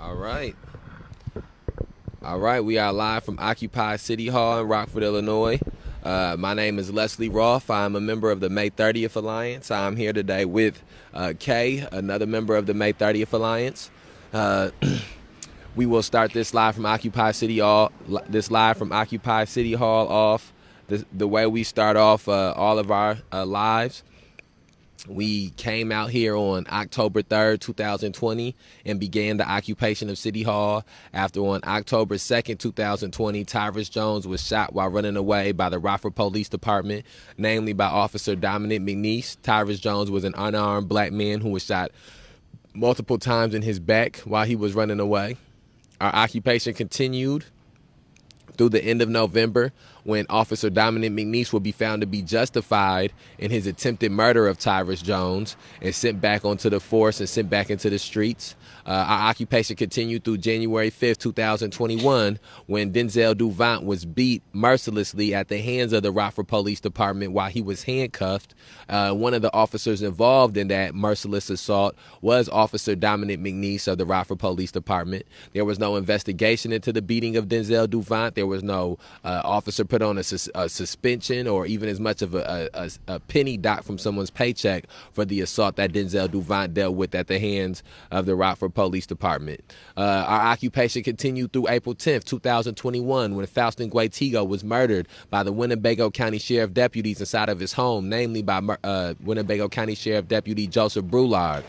All right. All right. We are live from Occupy City Hall in Rockford, Illinois. My name is Leslie Roth. I'm a member of the May 30th Alliance. I'm here today with Kay, another member of the May 30th Alliance. Uh, we will start this live from Occupy City Hall. This live from Occupy City Hall off the way we start off all of our lives. We came out here on October 3rd, 2020, and began the occupation of City Hall after on October 2nd, 2020, Tyrus Jones was shot while running away by the Rockford Police Department, namely by Officer Dominic McNeese. Tyrus Jones was an unarmed black man who was shot multiple times in his back while he was running away. Our occupation continued through the end of November, when Officer Dominic McNeese will be found to be justified in his attempted murder of Tyrus Jones and sent back onto the force and sent back into the streets. Our occupation continued through January 5th, 2021, when Denzel Duvant was beat mercilessly at the hands of the Rockford Police Department while he was handcuffed. One of the officers involved in that merciless assault was Officer Dominic McNeese of the Rockford Police Department. There was no investigation into the beating of Denzel Duvant. There was no officer put on a suspension or even as much of a penny dock from someone's paycheck for the assault that Denzel Duvant dealt with at the hands of the Rockford Police Department. Our occupation continued through April 10th, 2021, when Faustin Guaitigo was murdered by the Winnebago County Sheriff deputies inside of his home, namely by Winnebago County Sheriff Deputy Joseph Brulard.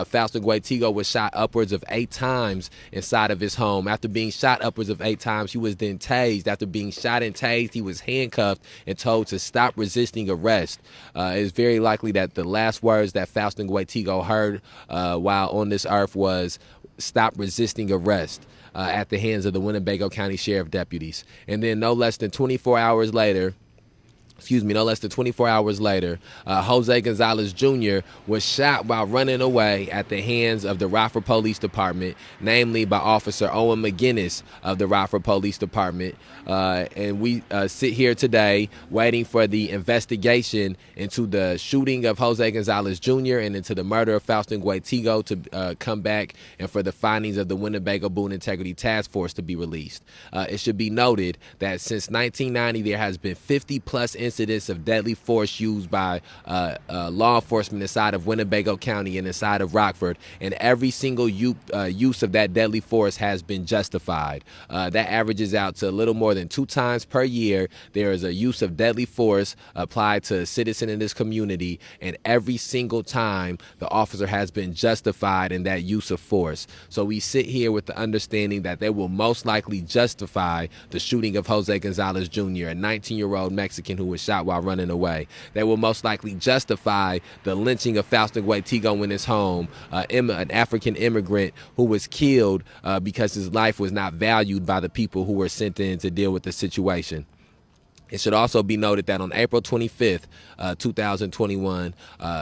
Faustin Guaitigo was shot upwards of 8 times inside of his home. After being shot upwards of 8 times, he was then tased. After being shot and tased, he was handcuffed and told to stop resisting arrest. It is very likely that the last words that Faustin Guaitigo heard while on this earth was stop resisting arrest at the hands of the Winnebago County Sheriff deputies. And then no less than 24 hours later, Jose Gonzalez Jr. was shot while running away at the hands of the Rockford Police Department, namely by Officer Owen McGinnis of the Rockford Police Department. And we sit here today waiting for the investigation into the shooting of Jose Gonzalez Jr. and into the murder of Faustin Guaitigo to come back and for the findings of the Winnebago Boone Integrity Task Force to be released. It should be noted that since 1990, there has been 50 plus incidents of deadly force used by law enforcement inside of Winnebago County and inside of Rockford, and every single use of that deadly force has been justified. That averages out to a little more than 2 times per year. There is a use of deadly force applied to a citizen in this community, and every single time the officer has been justified in that use of force. So we sit here with the understanding that they will most likely justify the shooting of Jose Gonzalez Jr., a 19-year-old Mexican who was shot while running away. They will most likely justify the lynching of Faustin Guaitigo in his home, an African immigrant who was killed because his life was not valued by the people who were sent in to deal with the situation. It should also be noted that on April 25th, 2021,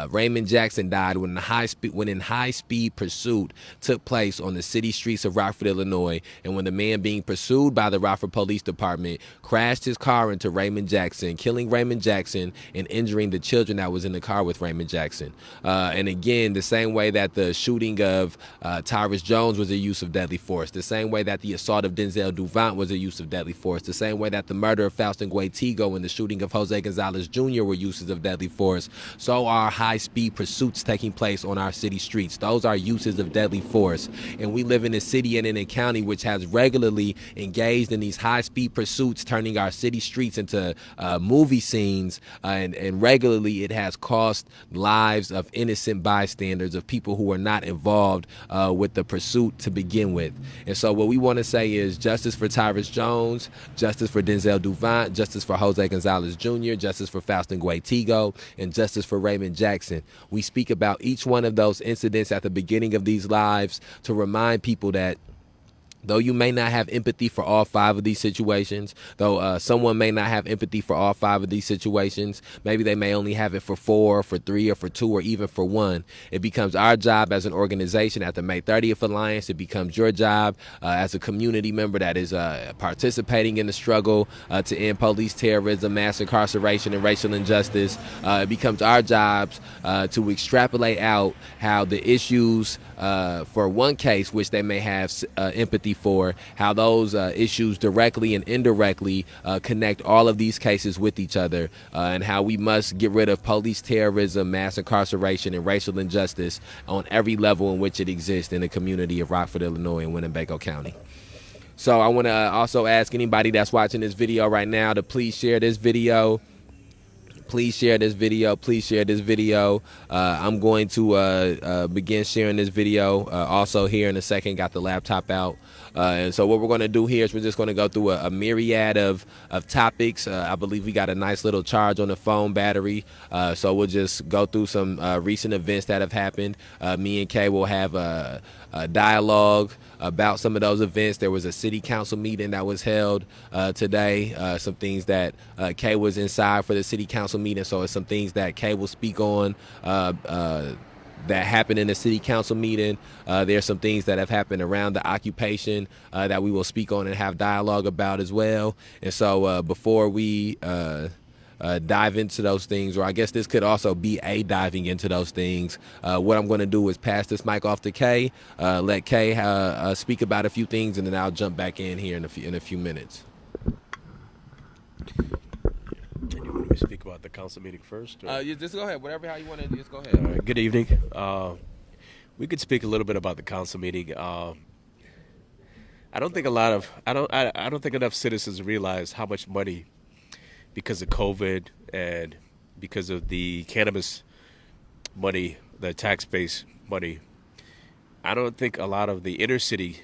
Raymond Jackson died when in high-speed pursuit took place on the city streets of Rockford, Illinois, and when the man being pursued by the Rockford Police Department crashed his car into Raymond Jackson, killing Raymond Jackson and injuring the children that was in the car with Raymond Jackson. And again, the same way that the shooting of Tyrus Jones was a use of deadly force, the same way that the assault of Denzel Duvant was a use of deadly force, the same way that the murder of Faustin Guaitigo and the shooting of Jose Gonzalez Jr. were uses of deadly force, so are high-speed pursuits taking place on our city streets. Those are uses of deadly force. And we live in a city and in a county which has regularly engaged in these high-speed pursuits, turning our city streets into movie scenes, and regularly it has cost lives of innocent bystanders, of people who are not involved with the pursuit to begin with. And so what we want to say is justice for Tyrus Jones, justice for Denzel Duvant, justice for Jose Gonzalez Jr., justice for Faustin Guaitigo, and justice for Raymond Jackson. We speak about each one of those incidents at the beginning of these lives to remind people that Though you may not have empathy for all five of these situations, though someone may not have empathy for all five of these situations, maybe they may only have it for four, for three, or for two, or even for one. It becomes our job as an organization at the May 30th Alliance. It becomes your job as a community member that is participating in the struggle to end police terrorism, mass incarceration, and racial injustice. It becomes our jobs to extrapolate out how the issues for one case, which they may have empathy for, how those issues directly and indirectly connect all of these cases with each other, and how we must get rid of police terrorism, mass incarceration, and racial injustice on every level in which it exists in the community of Rockford, Illinois, and Winnebago County. So I want to also ask anybody that's watching this video right now to please share this video. Please share this video. Please share this video. I'm going to begin sharing this video. Also here in a second, got the laptop out. And so what we're going to do here is we're just going to go through a myriad of topics. I believe we got a nice little charge on the phone battery. So we'll just go through some recent events that have happened. Me and Kay will have a dialogue about some of those events. There was a city council meeting that was held today. Some things that Kay was inside for the city council meeting. So it's some things that Kay will speak on that happened in the city council meeting. There's some things that have happened around the occupation that we will speak on and have dialogue about as well. And so before we dive into those things, or I guess this could also be a diving into those things, what I'm going to do is pass this mic off to Kay, let Kay speak about a few things, and then I'll jump back in here in a few minutes. You want me to speak about the council meeting first? You just go ahead. How you want to just go ahead. Good evening. We could speak a little bit about the council meeting. I don't think enough citizens realize how much money, because of COVID and because of the cannabis money, the tax-based money, I don't think a lot of the inner city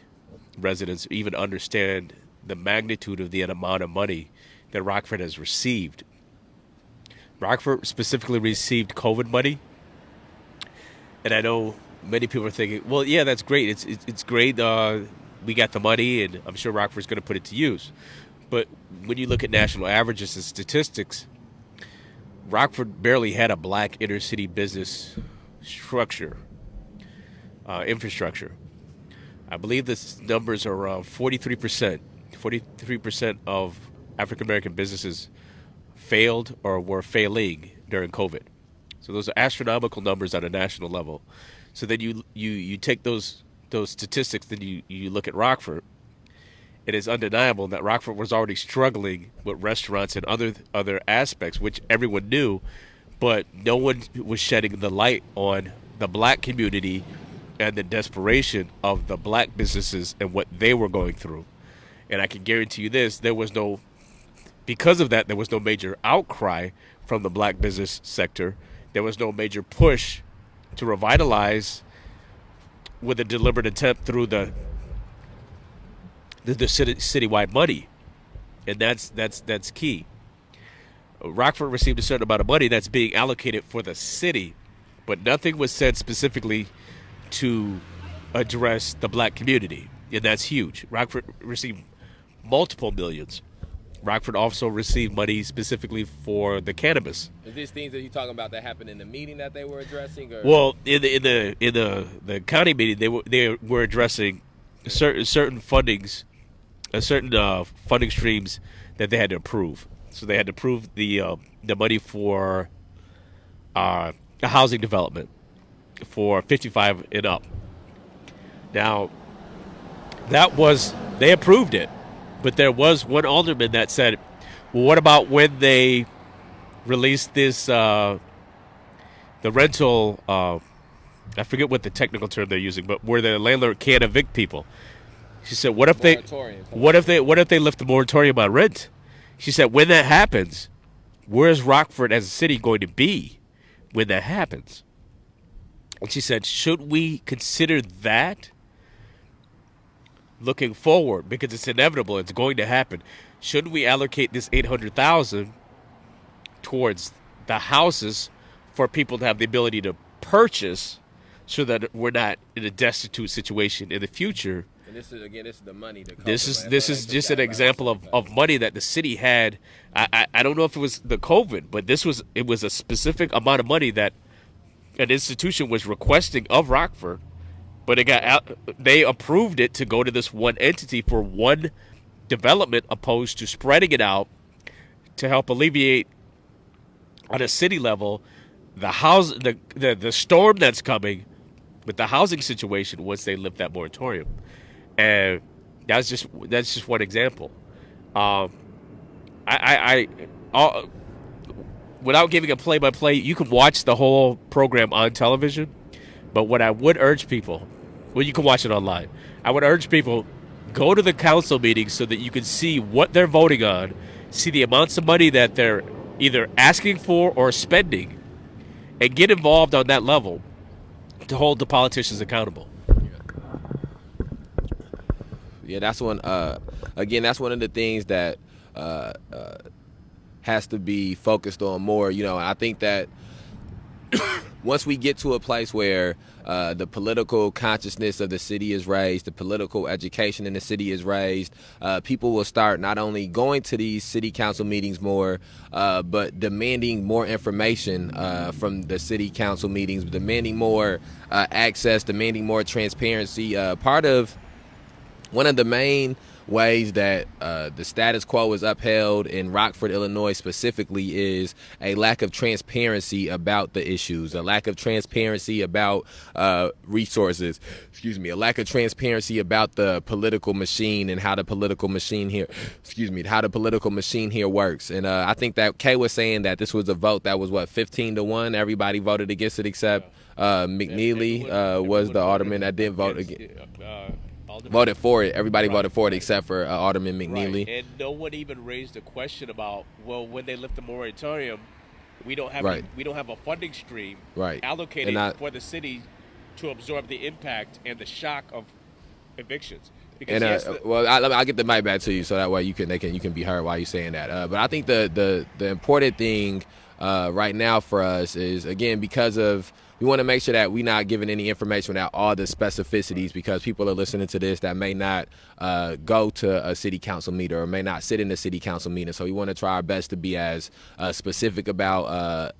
residents even understand the magnitude of the amount of money that Rockford has received. Rockford specifically received COVID money, and I know many people are thinking, well, yeah, that's great. It's great. We got the money, and I'm sure Rockford's going to put it to use. But when you look at national averages and statistics, Rockford barely had a black inner city business structure, infrastructure. I believe the numbers are around 43%. 43% of African American businesses failed or were failing during COVID. So those are astronomical numbers at a national level. So then you take those statistics, then you look at Rockford. It is undeniable that Rockford was already struggling with restaurants and other aspects, which everyone knew, but no one was shedding the light on the black community and the desperation of the black businesses and what they were going through. And I can guarantee you this, because of that, there was no major outcry from the black business sector. There was no major push to revitalize with a deliberate attempt through the citywide money. And that's key. Rockford received a certain amount of money that's being allocated for the city, but nothing was said specifically to address the black community, and that's huge. Rockford received multiple millions. Rockford also received money specifically for the cannabis. Is these things that you're talking about that happened in the meeting that they were addressing? Or? Well, in the county meeting, they were addressing certain fundings, certain funding streams that they had to approve. So they had to approve the money for a housing development for 55 and up. Now, they approved it. But there was one alderman that said, well, what about when they released this, the rental, I forget what the technical term they're using, but where the landlord can't evict people. She said, what if they lift the moratorium on rent? She said, when that happens, where's Rockford as a city going to be when that happens? And she said, should we consider that looking forward, because it's inevitable, it's going to happen? Shouldn't we allocate this $800,000 towards the houses for people to have the ability to purchase, so that we're not in a destitute situation in the future? And this is the money to This COVID, is right? this So they is took just that an allowance example and cut of it. money that the city had. I don't know if it was the COVID, but it was a specific amount of money that an institution was requesting of Rockford, but it got out, they approved it to go to this one entity for one development, opposed to spreading it out to help alleviate on a city level the storm that's coming with the housing situation once they lift that moratorium. And that's just one example. Um, all, without giving a play by play, you can watch the whole program on television. But what I would urge people, well, you can watch it online. I would urge people go to the council meetings so that you can see what they're voting on, see the amounts of money that they're either asking for or spending, and get involved on that level to hold the politicians accountable. Yeah, that's one. Again, that's one of the things that uh, uh, has to be focused on more. You know, and I think that once we get to a place where the political consciousness of the city is raised, the political education in the city is raised, people will start not only going to these city council meetings more, but demanding more information from the city council meetings, demanding more access, demanding more transparency. Part of one of the main ways that the status quo is upheld in Rockford, Illinois specifically is a lack of transparency about the issues, a lack of transparency about resources, a lack of transparency about the political machine and how the political machine here, how the political machine here works. And I think that Kay was saying that this was a vote that was, 15-1? Everybody voted against it except McNeely was the alderman that didn't vote against. Voted for it. Everybody voted for it except for Alderman McNeely. And no one even raised a question about, well, when they lift the moratorium, Right. we don't have a funding stream Right. allocated And for the city to absorb the impact and the shock of evictions. Because And yes, I'll get the mic back to you so that way you can be heard while you're saying that. But I think the important thing right now for us is, again, because of, we want to make sure that we're not giving any information without all the specificities, because people are listening to this that may not go to a city council meeting or may not sit in a city council meeting. So we want to try our best to be as specific about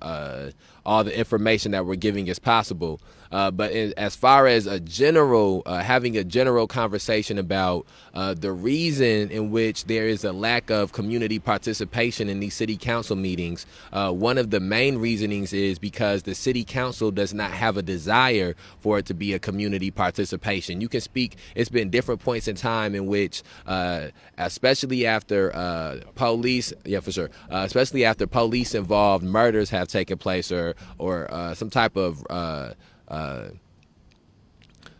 all the information that we're giving as possible. But as far as having a general conversation about the reason in which there is a lack of community participation in these city council meetings, one of the main reasonings is because the city council does not have a desire for it to be a community participation. You can speak, it's been different points in time in which, especially after police, yeah, for sure, especially after police involved murders have taken place, or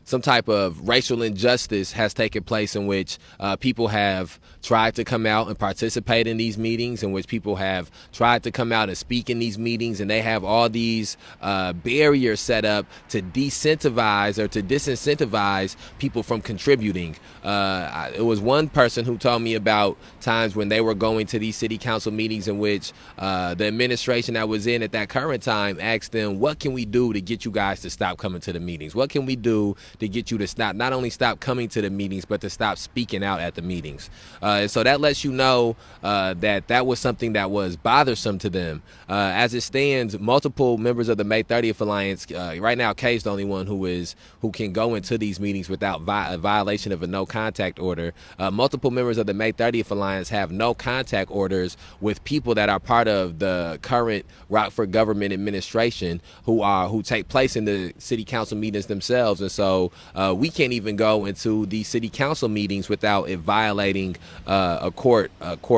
some type of racial injustice has taken place, in which people have tried to come out and participate in these meetings, in which people have tried to come out and speak in these meetings, and they have all these barriers set up to disincentivize people from contributing. It was one person who told me about times when they were going to these city council meetings in which the administration that was in at that current time asked them, what can we do to get you guys to stop coming to the meetings? What can we do to get you to not only stop coming to the meetings, but to stop speaking out at the meetings? And so that lets you know that was something that was bothersome to them. As it stands, multiple members of the May 30th Alliance, right now Kay's the only one who can go into these meetings without a violation of a no contact order. Multiple members of the May 30th Alliance have no contact orders with people that are part of the current Rockford government administration who take place in the city council meetings themselves. And so we can't even go into these city council meetings without it violating a court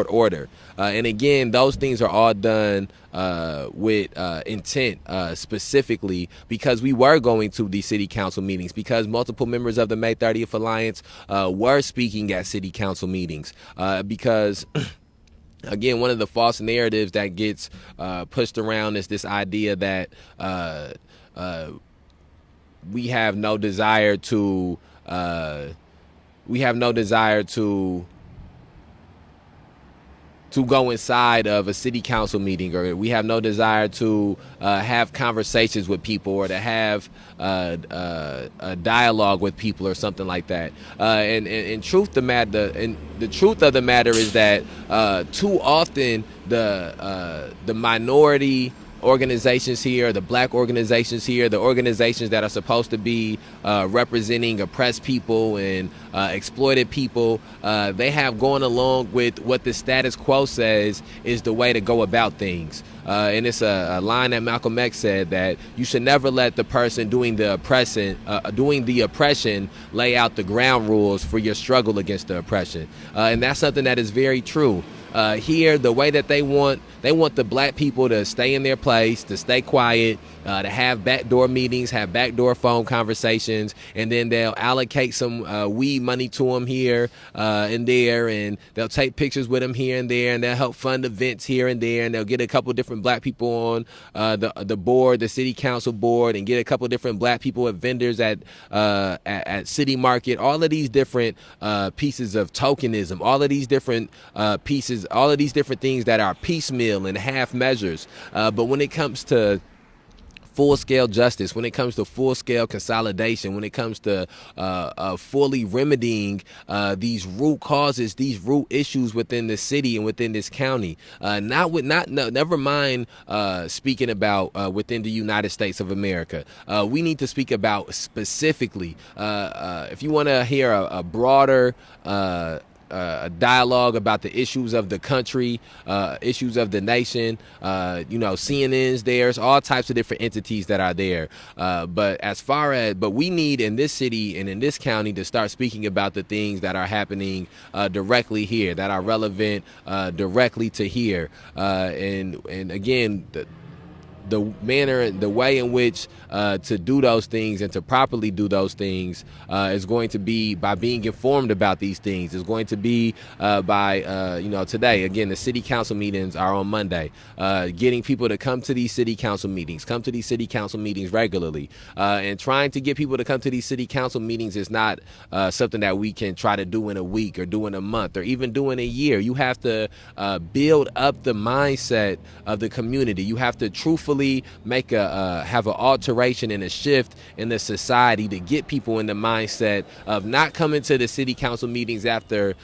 order. And again, those things are all done with intent, specifically because we were going to these city council meetings, because multiple members of the May 30th Alliance were speaking at city council meetings, because again, one of the false narratives that gets pushed around is this idea that we have no desire to to go inside of a city council meeting, or we have no desire to have conversations with people, or to have a dialogue with people, or something like that. And truth the matter, and the truth of the matter is that too often the minority organizations here, the black organizations here, the organizations that are supposed to be representing oppressed people and exploited people, they have gone along with what the status quo says is the way to go about things. And it's a line that Malcolm X said, that you should never let the person doing the oppression lay out the ground rules for your struggle against the oppression. And that's something that is very true. Here, the way that they want the black people to stay in their place, to stay quiet, to have backdoor meetings, have backdoor phone conversations, and then they'll allocate some weed money to them here and there, and they'll take pictures with them here and there, and they'll help fund events here and there, and they'll get a couple different black people on the board, the city council board, and get a couple different black people at vendors at City Market. All of these different pieces of tokenism, all of these different pieces, all of these different things that are piecemeal and half measures. But when it comes to full-scale justice, when it comes to full-scale consolidation, when it comes to fully remedying these root causes, these root issues within the city and within this county, never mind speaking about within the United States of America. We need to speak about specifically, if you want to hear a broader a dialogue about the issues of the country, issues of the nation. CNN's there's all types of different entities that are there. But we need in this city and in this county to start speaking about the things that are happening directly here, that are relevant directly to here. And again, the manner, the way in which to do those things and to properly do those things is going to be by being informed about these things. Is going to be by today, again, the city council meetings are on Monday. Getting people to come to these city council meetings, regularly, and trying to get people to come to these city council meetings is not something that we can try to do in a week or do in a month or even do in a year. You have to build up the mindset of the community. You have to truthfully have an alteration and a shift in the society to get people in the mindset of not coming to the city council meetings after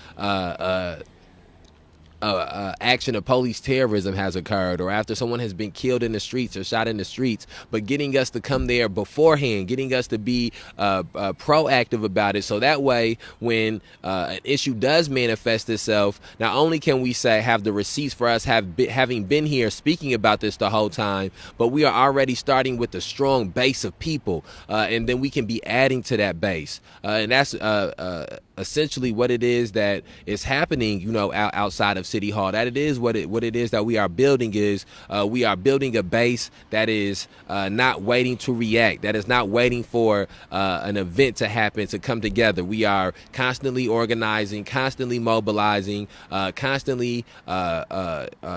action of police terrorism has occurred, or after someone has been killed in the streets or shot in the streets, but getting us to come there beforehand, getting us to be proactive about it, so that way when an issue does manifest itself, not only can we have the receipts for us having been here speaking about this the whole time, but we are already starting with a strong base of people, and then we can be adding to that base, and that's essentially what it is that is happening, outside of City Hall. That it is what it is that we are building is we are building a base that is not waiting to react, that is not waiting for an event to happen to come together. We are constantly organizing, constantly mobilizing, constantly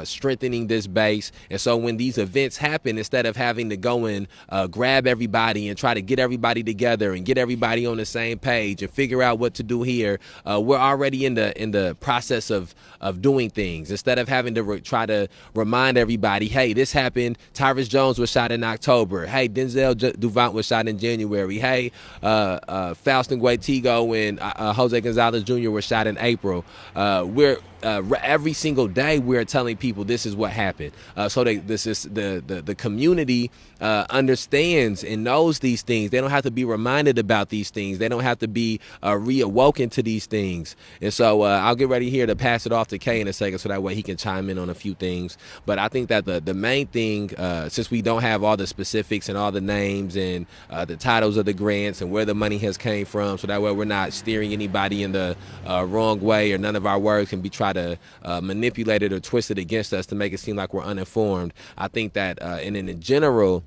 strengthening this base. And so when these events happen, instead of having to go and grab everybody and try to get everybody together and get everybody on the same page and figure out what to do here, we're already in the process of doing things. Instead of having to try to remind everybody, hey, this happened. Tyrus Jones was shot in October. Hey, Denzel Duvant was shot in January. Hey, Faustin Guaitigo and Jose Gonzalez Jr. were shot in April. We're every single day we're telling people this is what happened, so the community understands and knows these things. They don't have to be reminded about these things. They don't have to be reawoken to these things. And so I'll get ready here to pass it off to Kay in a second, so that way he can chime in on a few things. But I think that the main thing, since we don't have all the specifics and all the names and the titles of the grants and where the money has came from, so that way we're not steering anybody in the wrong way, or none of our words can be tried to manipulate it or twist it against us to make it seem like we're uninformed. I think that in a general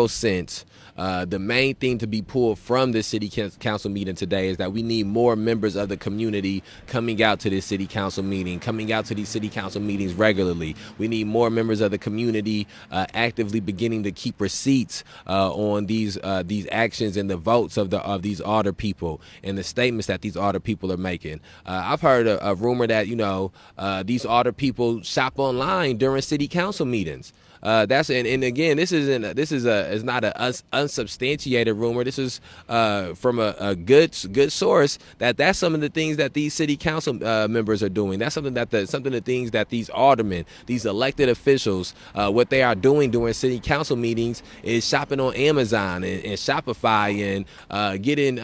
sense, The main thing to be pulled from this city council meeting today is that we need more members of the community coming out to this city council meeting, coming out to these city council meetings regularly. We need more members of the community actively beginning to keep receipts on these actions and the votes of these alder people and the statements that these alder people are making. I've heard a rumor that these alder people shop online during city council meetings. And again, it's not an unsubstantiated rumor. This is from a good source that's some of the things that these city council members are doing. That's something of the things that these aldermen, these elected officials, what they are doing during city council meetings is shopping on Amazon and Shopify and getting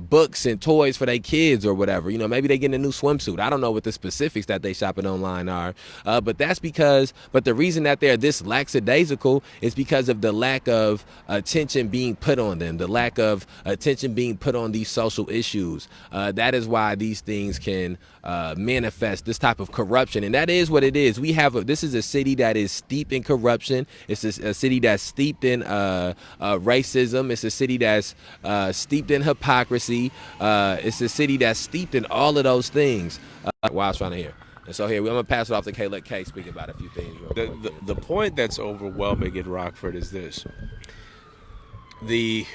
books and toys for their kids or whatever. Maybe they getting a new swimsuit. I don't know what the specifics that they shopping online are, but the reason that they're this lackadaisical is because of the lack of attention being put on them, the lack of attention being put on these social issues. That is why these things can manifest this type of corruption, and that is what it is. This is a city that is steeped in corruption. It's a city that's steeped in racism. It's a city that's steeped in hypocrisy. It's a city that's steeped in all of those things. What I was trying to hear. And so here, I'm going to pass it off to Kay. Let Kay speak about a few things. The point that's overwhelming in Rockford is this. The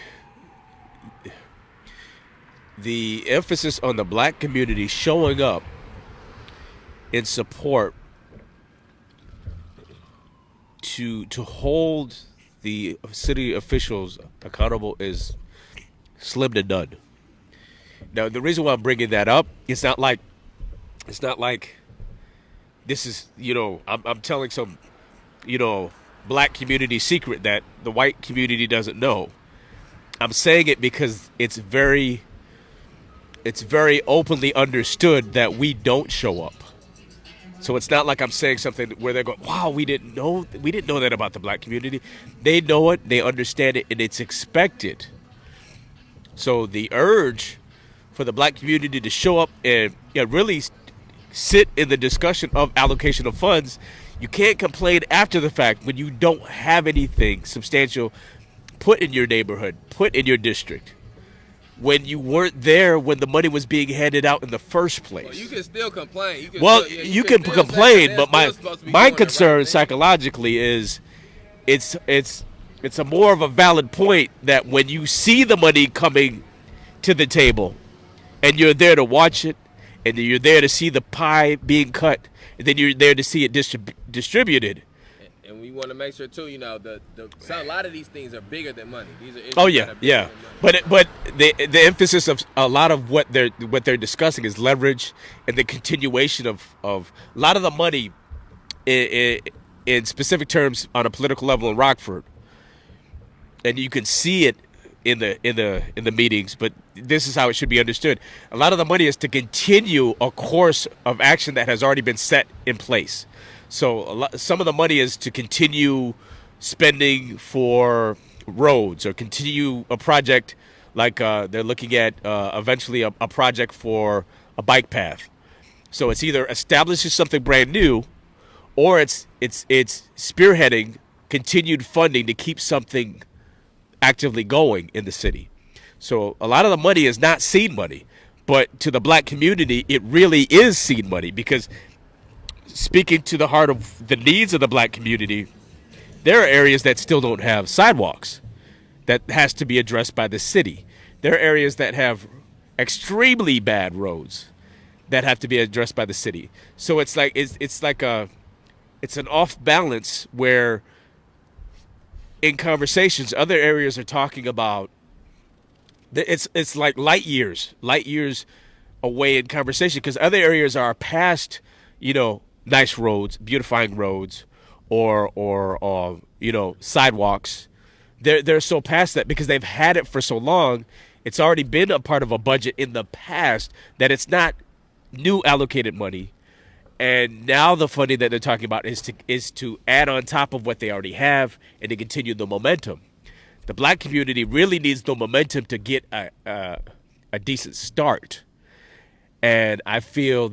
emphasis on the black community showing up in support to hold the city officials accountable is slim to none. Now, the reason why I'm bringing that up, it's not like this is, I'm telling some, black community secret that the white community doesn't know. I'm saying it because it's very openly understood that we don't show up. So it's not like I'm saying something where they're going, wow, we didn't know that about the black community. They know it, they understand it, and it's expected. So the urge for the black community to show up and really sit in the discussion of allocation of funds, you can't complain after the fact when you don't have anything substantial put in your neighborhood, put in your district, when you weren't there when the money was being handed out in the first place. Well, you can still complain. You can complain, but my concern psychologically is it's a more of a valid point that when you see the money coming to the table and you're there to watch it, and then you're there to see the pie being cut, and then you're there to see it distributed. And we want to make sure too, so a lot of these things are bigger than money. These are issues yeah. But the emphasis of a lot of what they're discussing is leverage and the continuation of a lot of the money in specific terms on a political level in Rockford, and you can see it in the meetings, but this is how it should be understood. A lot of the money is to continue a course of action that has already been set in place. So some of the money is to continue spending for roads or continue a project like they're looking at eventually a project for a bike path. So it's either establishes something brand new, or it's spearheading continued funding to keep something actively going in the city. So a lot of the money is not seed money, but to the black community, it really is seed money, because speaking to the heart of the needs of the black community, there are areas that still don't have sidewalks that has to be addressed by the city. There are areas that have extremely bad roads that have to be addressed by the city. So it's an off balance where in conversations, other areas are talking about it's like light years away in conversation, because other areas are past, nice roads, beautifying roads, or sidewalks. They're so past that because they've had it for so long. It's already been a part of a budget in the past that it's not new allocated money. And now the funding that they're talking about is to add on top of what they already have and to continue the momentum. The black community really needs the momentum to get a decent start. And I feel,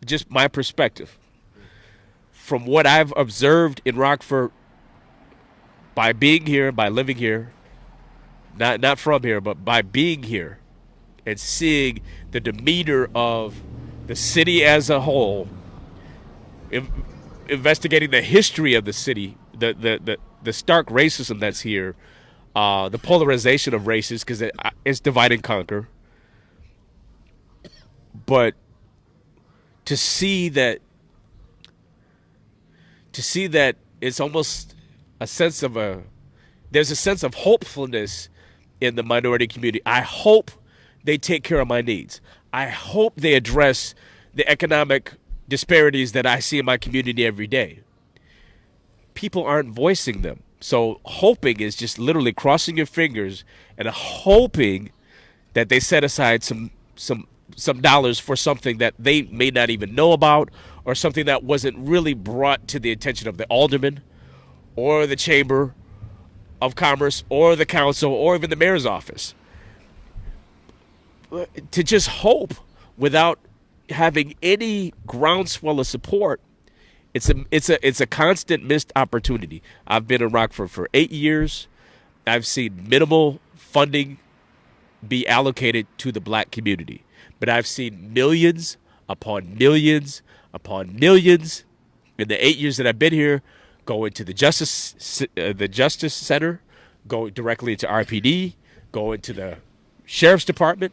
just my perspective, from what I've observed in Rockford, by being here, by living here, not from here, but by being here and seeing the demeanor of the city as a whole, in, investigating the history of the city, the stark racism that's here, the polarization of races, because it's divide and conquer. But to see that, it's almost a sense of there's a sense of hopefulness in the minority community. I hope they take care of my needs. I hope they address the economic disparities that I see in my community every day. People aren't voicing them. So hoping is just literally crossing your fingers and hoping that they set aside some dollars for something that they may not even know about, or something that wasn't really brought to the attention of the alderman or the chamber of commerce or the council or even the mayor's office. To just hope without having any groundswell of support, it's a constant missed opportunity. I've been in Rockford for 8 years. I've seen minimal funding be allocated to the black community, but I've seen millions upon millions upon millions in the 8 years that I've been here go into the Justice Center, go directly into RPD, go into the Sheriff's Department.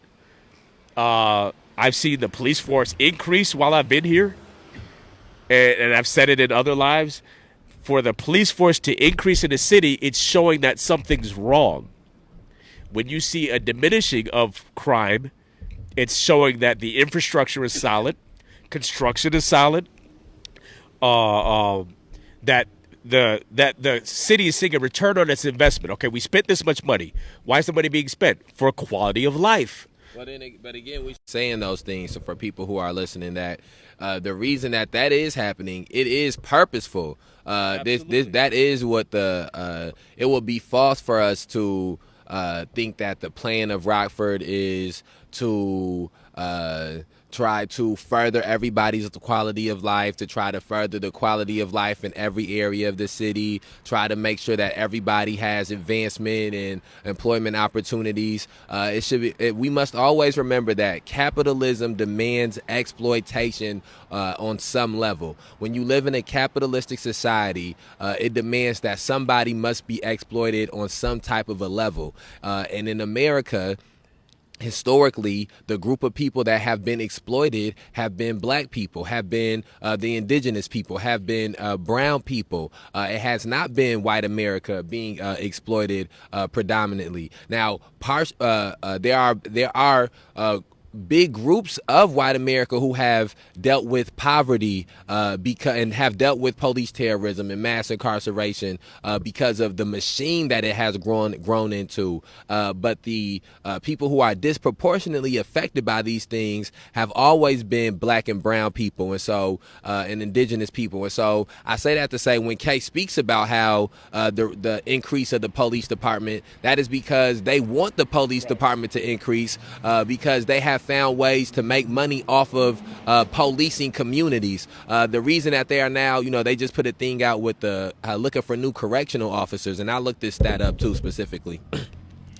I've seen the police force increase while I've been here, and I've said it in other lives. For the police force to increase in the city, it's showing that something's wrong. When you see a diminishing of crime, it's showing that the infrastructure is solid, construction is solid, that the city is seeing a return on its investment. Okay, we spent this much money. Why is the money being spent? For quality of life. But again, we saying those things for people who are listening, that the reason that is happening, it is purposeful. That is what it would be false for us to think that the plan of Rockford is to try to further everybody's quality of life, to try to further the quality of life in every area of the city, try to make sure that everybody has advancement and employment opportunities. We must always remember that capitalism demands exploitation on some level. When you live in a capitalistic society, it demands that somebody must be exploited on some type of a level. And in America, historically, the group of people that have been exploited have been black people, have been the indigenous people, have been brown people. It has not been white America being exploited predominantly. Now, there are big groups of white America who have dealt with poverty and have dealt with police terrorism and mass incarceration because of the machine that it has grown into. But the people who are disproportionately affected by these things have always been black and brown people, and indigenous people. And so I say that to say, when Kay speaks about how the increase of the police department, that is because they want the police department to increase because they have found ways to make money off of policing communities. The reason that they are now, they just put a thing out with the looking for new correctional officers, and I looked this stat up too specifically.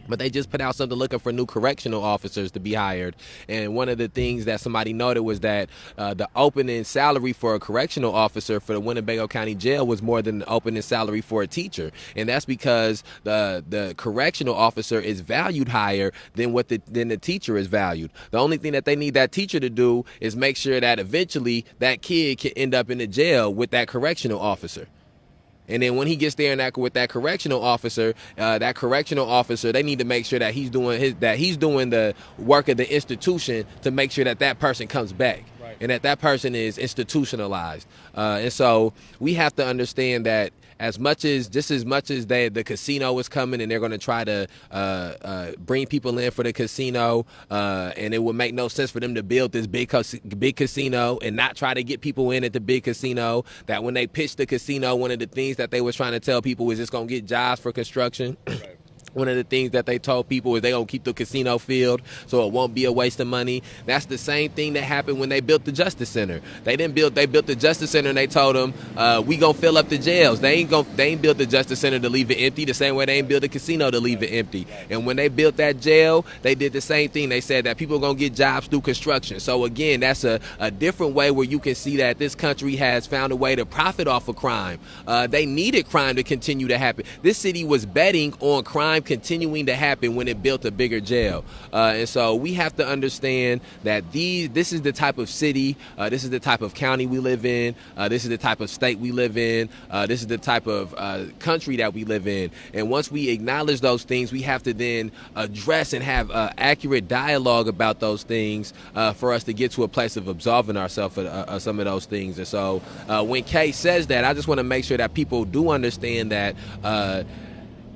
But they just put out something looking for new correctional officers to be hired. And one of the things that somebody noted was that the opening salary for a correctional officer for the Winnebago County Jail was more than the opening salary for a teacher. And that's because the correctional officer is valued higher than the teacher is valued. The only thing that they need that teacher to do is make sure that eventually that kid can end up in the jail with that correctional officer. And then when he gets there with that correctional officer, they need to make sure that he's doing the work of the institution to make sure that person comes back, right, and that person is institutionalized. And so we have to understand that as much as the casino is coming and they're going to try to bring people in for the casino, and it would make no sense for them to build this big casino and not try to get people in at the big casino, that when they pitched the casino, one of the things that they was trying to tell people was it's going to get jobs for construction. Right. One of the things that they told people is they gonna keep the casino field so it won't be a waste of money. That's the same thing that happened when they built the Justice Center. They built the Justice Center and they told them we gonna fill up the jails. They ain't built the Justice Center to leave it empty the same way they ain't built a casino to leave it empty. And when they built that jail, they did the same thing. They said that people are gonna get jobs through construction. So again, that's a different way where you can see that this country has found a way to profit off of crime. They needed crime to continue to happen. This city was betting on crime continuing to happen when it built a bigger jail. And so we have to understand that this is the type of city, this is the type of county we live in, this is the type of state we live in, this is the type of country that we live in. And once we acknowledge those things, we have to then address and have accurate dialogue about those things for us to get to a place of absolving ourselves of some of those things. And so when Kay says that, I just want to make sure that people do understand that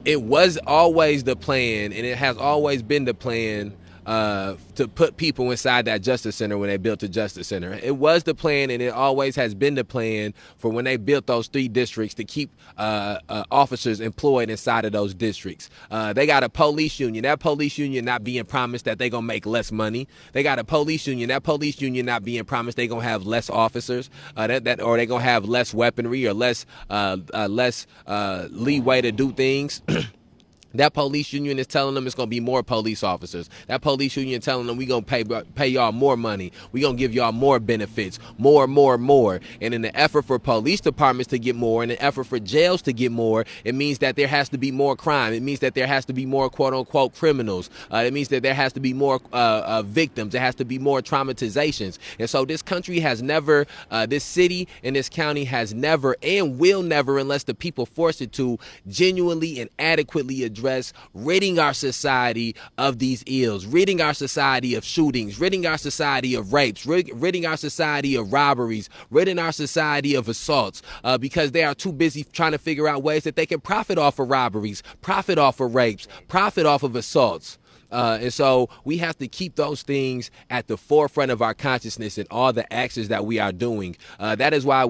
it was always the plan, and it has always been the plan to put people inside that Justice Center when they built the Justice Center. It was the plan, and it always has been the plan for when they built those 3 districts to keep officers employed inside of those districts. They got a police union. That police union not being promised that they're going to make less money. They got a police union. That police union not being promised they're going to have less officers or they're going to have less weaponry or less leeway to do things. That police union is telling them it's going to be more police officers. That police union telling them we going to pay y'all more money. We going to give y'all more benefits, more. And in the effort for police departments to get more, and the effort for jails to get more, it means that there has to be more crime. It means that there has to be more quote-unquote criminals. It means that there has to be more victims. There has to be more traumatizations. And so this country has never, this city and this county has never and will never, unless the people force it to, genuinely and adequately address ridding our society of these ills, ridding our society of shootings, ridding our society of rapes, ridding our society of robberies, ridding our society of assaults, because they are too busy trying to figure out ways that they can profit off of robberies, profit off of rapes, profit off of assaults. And so we have to keep those things at the forefront of our consciousness in all the actions that we are doing. That is why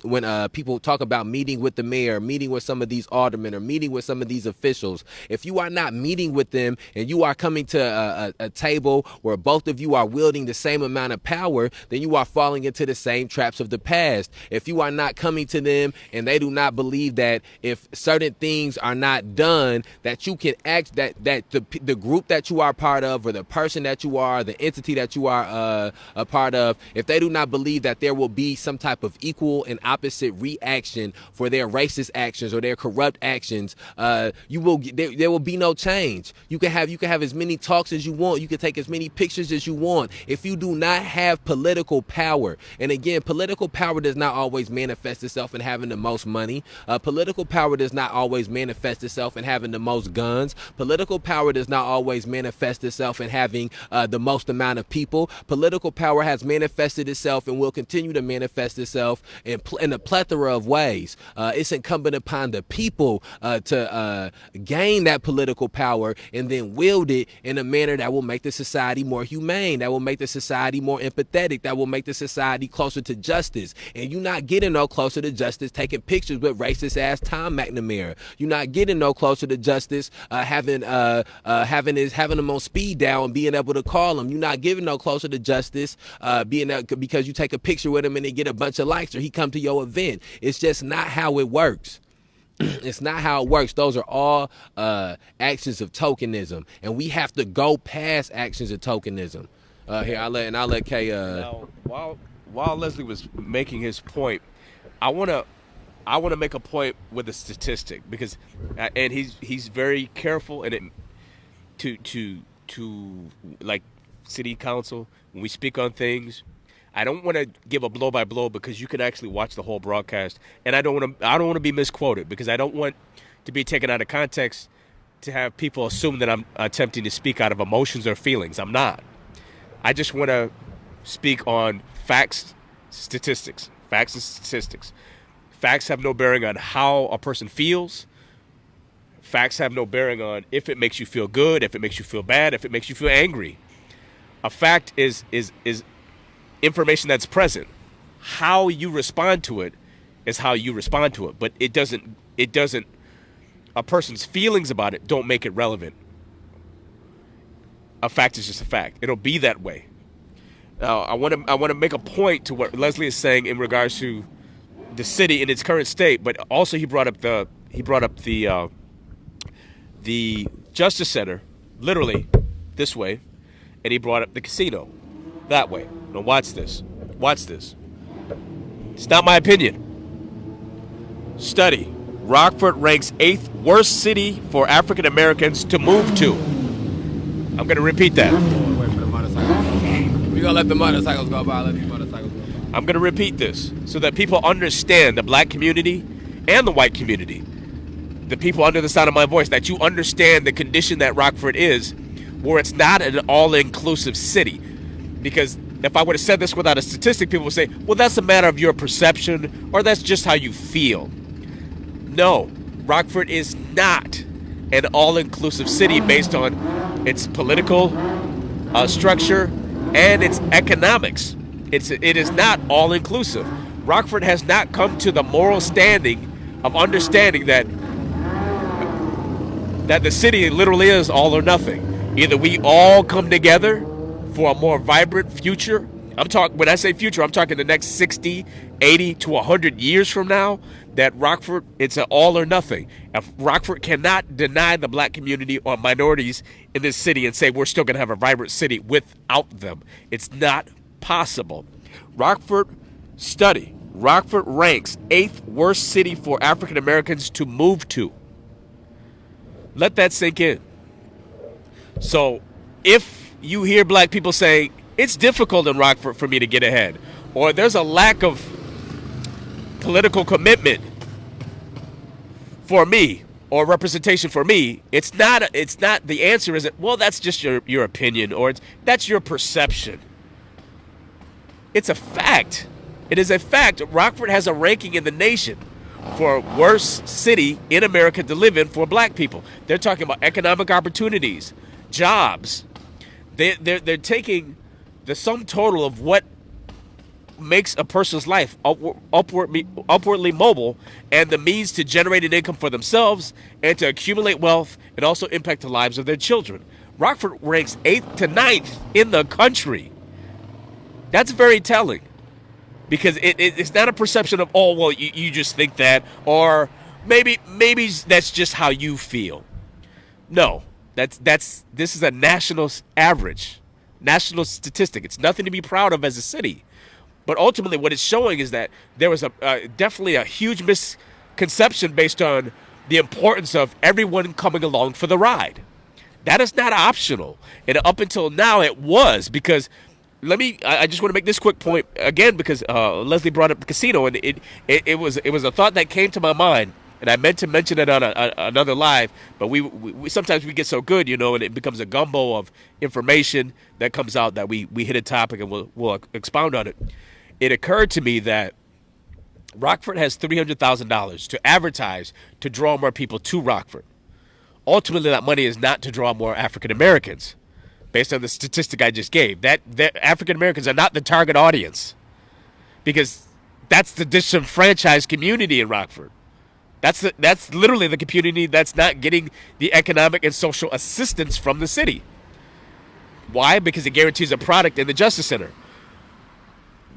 when people talk about meeting with the mayor, meeting with some of these aldermen, or meeting with some of these officials, if you are not meeting with them and you are coming to a table where both of you are wielding the same amount of power, then you are falling into the same traps of the past. If you are not coming to them and they do not believe that if certain things are not done, that you can act, that the group that you are part of, or the person that you are, the entity that you are a part of, if they do not believe that there will be some type of equal and opposite reaction for their racist actions or their corrupt actions, there will be no change. You can have as many talks as you want. You can take as many pictures as you want. If you do not have political power, and again, political power does not always manifest itself in having the most money. Political power does not always manifest itself in having the most guns. Political power does not always manifest itself in having the most amount of people. Political power has manifested itself and will continue to manifest itself in a plethora of ways. It's incumbent upon the people to gain that political power and then wield it in a manner that will make the society more humane, that will make the society more empathetic, that will make the society closer to justice. And you're not getting no closer to justice taking pictures with racist ass Tom McNamara. You're not getting no closer to justice having them on speed dial and being able to call them. You're not giving no closer to justice because you take a picture with him and they get a bunch of likes or he come to your event. It's just not how it works. It's not how it works. Those are all actions of tokenism, and we have to go past actions of tokenism. Here, I'll let Kay. Now, while Leslie was making his point, I wanna make a point with a statistic because, and he's very careful in it to like city council when we speak on things. I don't want to give a blow by blow because you can actually watch the whole broadcast, and I don't want to be misquoted because I don't want to be taken out of context to have people assume that I'm attempting to speak out of emotions or feelings. I'm not. I just want to speak on facts, statistics. Facts and statistics. Facts have no bearing on how a person feels. Facts have no bearing on if it makes you feel good, if it makes you feel bad, if it makes you feel angry. A fact is information that's present. How you respond to it is how you respond to it, but it doesn't a person's feelings about it don't make it relevant. A fact is just a fact. It'll be that way. Now, I want to make a point to what Leslie is saying in regards to the city in its current state, but also he brought up the Justice Center, literally this way, and he brought up the casino that way. Now watch this. Watch this. It's not my opinion. Study. Rockford ranks 8th worst city for African Americans to move to. I'm going to repeat that. Wait for the motorcycle. We're going to let the motorcycles go by. I'm going to repeat this so that people understand, the black community and the white community, the people under the sound of my voice, that you understand the condition that Rockford is, where it's not an all-inclusive city. Because if I would have said this without a statistic, people would say, well, that's a matter of your perception, or that's just how you feel. No, Rockford is not an all-inclusive city based on its political structure and its economics. It is not all-inclusive. Rockford has not come to the moral standing of understanding that the city literally is all or nothing. Either we all come together for a more vibrant future. When I say future, I'm talking the next 60, 80 to 100 years from now, that Rockford, it's an all or nothing. If Rockford cannot deny the black community or minorities in this city and say we're still going to have a vibrant city without them, it's not possible. Rockford ranks 8th worst city for African Americans to move to. Let that sink in. So if you hear black people saying, it's difficult in Rockford for me to get ahead, or there's a lack of political commitment for me or representation for me, it's not the answer isn't, well, that's just your opinion, or that's your perception. It's a fact. It is a fact. Rockford has a ranking in the nation for worst city in America to live in for black people. They're talking about economic opportunities, jobs. They're taking the sum total of what makes a person's life upwardly mobile and the means to generate an income for themselves and to accumulate wealth and also impact the lives of their children. Rockford ranks 8th to 9th in the country. That's very telling, because it's not a perception of, oh, well, you just think that, or maybe that's just how you feel. No, this is a national average, national statistic. It's nothing to be proud of as a city. But ultimately what it's showing is that there was definitely a huge misconception based on the importance of everyone coming along for the ride. That is not optional. And up until now it was, because I just want to make this quick point again, because Leslie brought up the casino, and it was a thought that came to my mind, and I meant to mention it on another live, but we sometimes we get so good, and it becomes a gumbo of information that comes out that we hit a topic and we'll expound on it. It occurred to me that Rockford has $300,000 to advertise to draw more people to Rockford. Ultimately, that money is not to draw more African Americans. Based on the statistic I just gave, that African Americans are not the target audience, because that's the disenfranchised community in Rockford. That's literally the community that's not getting the economic and social assistance from the city. Why? Because it guarantees a product in the Justice Center.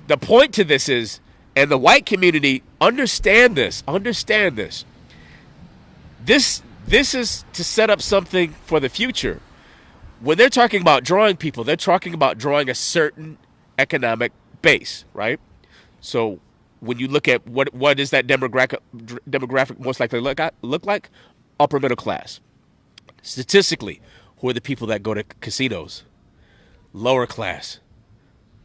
The point to this is, and the white community understand this. This is to set up something for the future. When they're talking about drawing people, they're talking about drawing a certain economic base, right? So when you look at what is that demographic most likely look like? Upper middle class. Statistically, who are the people that go to casinos? Lower class.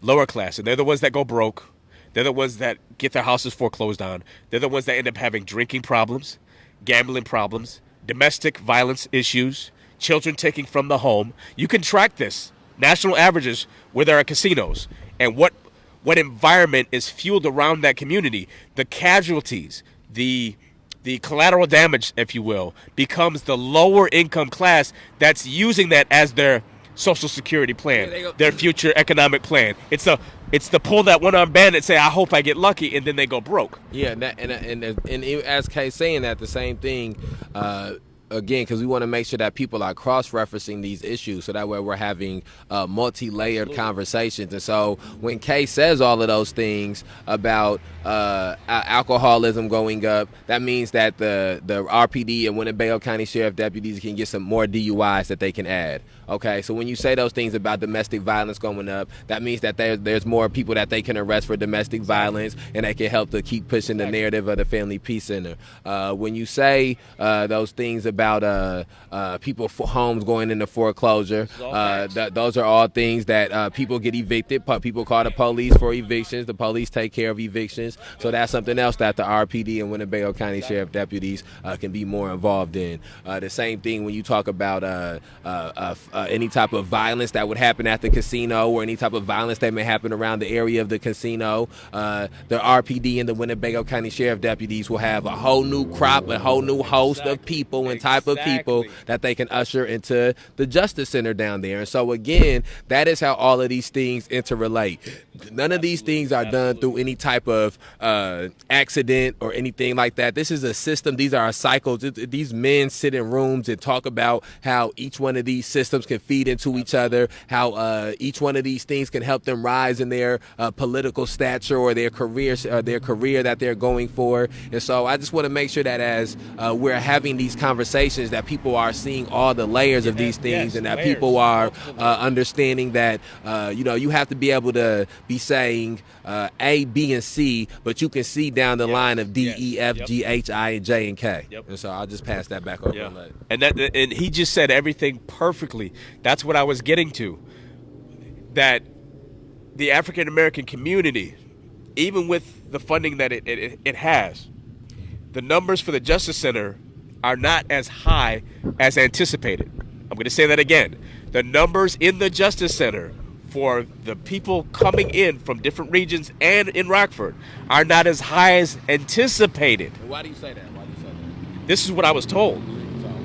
And they're the ones that go broke. They're the ones that get their houses foreclosed on. They're the ones that end up having drinking problems, gambling problems, domestic violence issues, children taking from the home. You can track this. National averages where there are casinos and what environment is fueled around that community. The casualties, the collateral damage, if you will, becomes the lower income class that's using that as their social security plan, their future economic plan. It's the pull that one-armed bandit say, I hope I get lucky, and then they go broke. Yeah, and as Kay saying that, the same thing, again, because we want to make sure that people are cross-referencing these issues, so that way we're having multi-layered conversations. And so when Kay says all of those things about alcoholism going up, that means that the RPD and Winnebago County Sheriff deputies can get some more DUIs that they can add. Okay, so when you say those things about domestic violence going up, that means that there's more people that they can arrest for domestic violence, and they can help to keep pushing the narrative of the Family Peace Center. When you say those things about people homes going into foreclosure, those are all things that people get evicted. People call the police for evictions. The police take care of evictions. So that's something else that the RPD and Winnebago County Sheriff deputies can be more involved in. The same thing when you talk about any type of violence that would happen at the casino, or any type of violence that may happen around the area of the casino. The RPD and the Winnebago County Sheriff deputies will have a whole new crop, a whole new host of people and type of people that they can usher into the Justice Center down there. And so again, that is how all of these things interrelate. None of these things are done through any type of accident or anything like that. This is a system. These are cycles. These men sit in rooms and talk about how each one of these systems can feed into each other, how each one of these things can help them rise in their political stature or their career that they're going for. And so I just want to make sure that as we're having these conversations, that people are seeing all the layers of these things, and that people are understanding that you have to be able to be saying A, B, and C, but you can see down the line of D, E, F, G, H, I, and J, and K. And so I'll just pass that back over. And he just said everything perfectly. That's what I was getting to. That the African American community, even with the funding that it has, the numbers for the Justice Center are not as high as anticipated. I'm going to say that again. The numbers in the Justice Center for the people coming in from different regions and in Rockford are not as high as anticipated. Why do you say that? This is what I was told.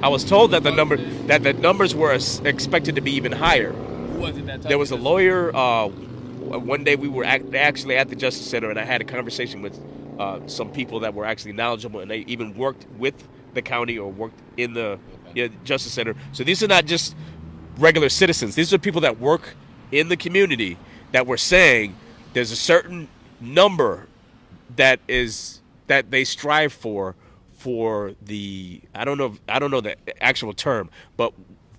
I was told that the numbers were expected to be even higher. Who was it that told There was a lawyer. One day we were actually at the Justice Center, and I had a conversation with some people that were actually knowledgeable, and they even worked with the county or worked in the Justice Center. So these are not just regular citizens. These are people that work in the community that were saying there's a certain number that they strive for the I don't know the actual term, but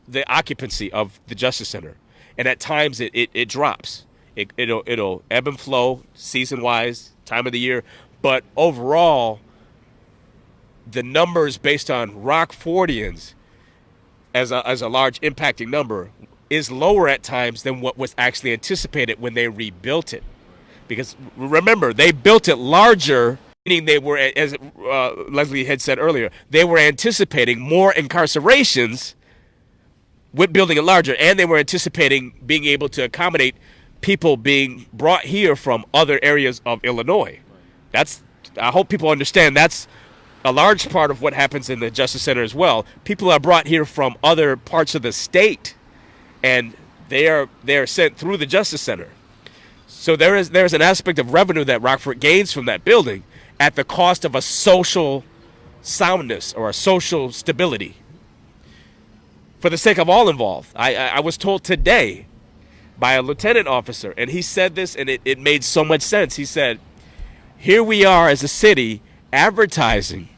the occupancy of the Justice Center. And at times it drops. It'll ebb and flow season wise, time of the year, but overall the numbers based on Rockfordians as a large impacting number is lower at times than what was actually anticipated when they rebuilt it. Because remember, they built it larger, meaning they were, as Leslie had said earlier, they were anticipating more incarcerations with building it larger, and they were anticipating being able to accommodate people being brought here from other areas of Illinois. I hope people understand that's a large part of what happens in the Justice Center as well. People are brought here from other parts of the state, and they are sent through the Justice Center. So there's an aspect of revenue that Rockford gains from that building at the cost of a social soundness or a social stability. For the sake of all involved, I was told today by a lieutenant officer, and he said this, and it made so much sense. He said, here we are as a city advertising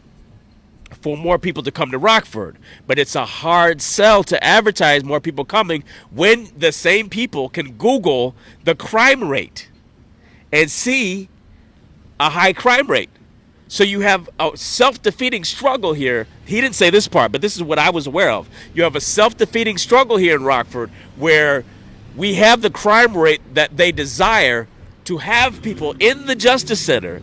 for more people to come to Rockford, but it's a hard sell to advertise more people coming when the same people can Google the crime rate and see a high crime rate. So you have a self-defeating struggle here. He didn't say this part, but this is what I was aware of. You have a self-defeating struggle here in Rockford where we have the crime rate that they desire to have people in the Justice Center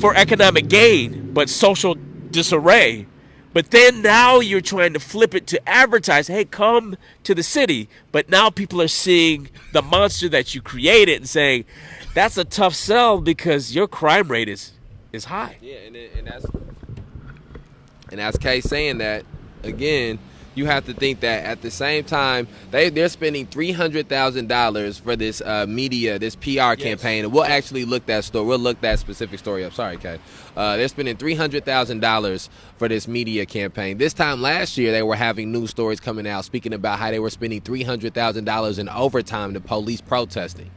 for economic gain, but social disarray. But then now you're trying to flip it to advertise, hey, come to the city. But now people are seeing the monster that you created and saying, that's a tough sell because your crime rate is high. Yeah, and that's Kay saying that, again, you have to think that at the same time they're spending $300,000 for this media, this PR campaign, and we'll actually look that story. We'll look that specific story up. Sorry, Kay. They're spending $300,000 for this media campaign. This time last year, they were having news stories coming out speaking about how they were spending $300,000 in overtime to police protesting.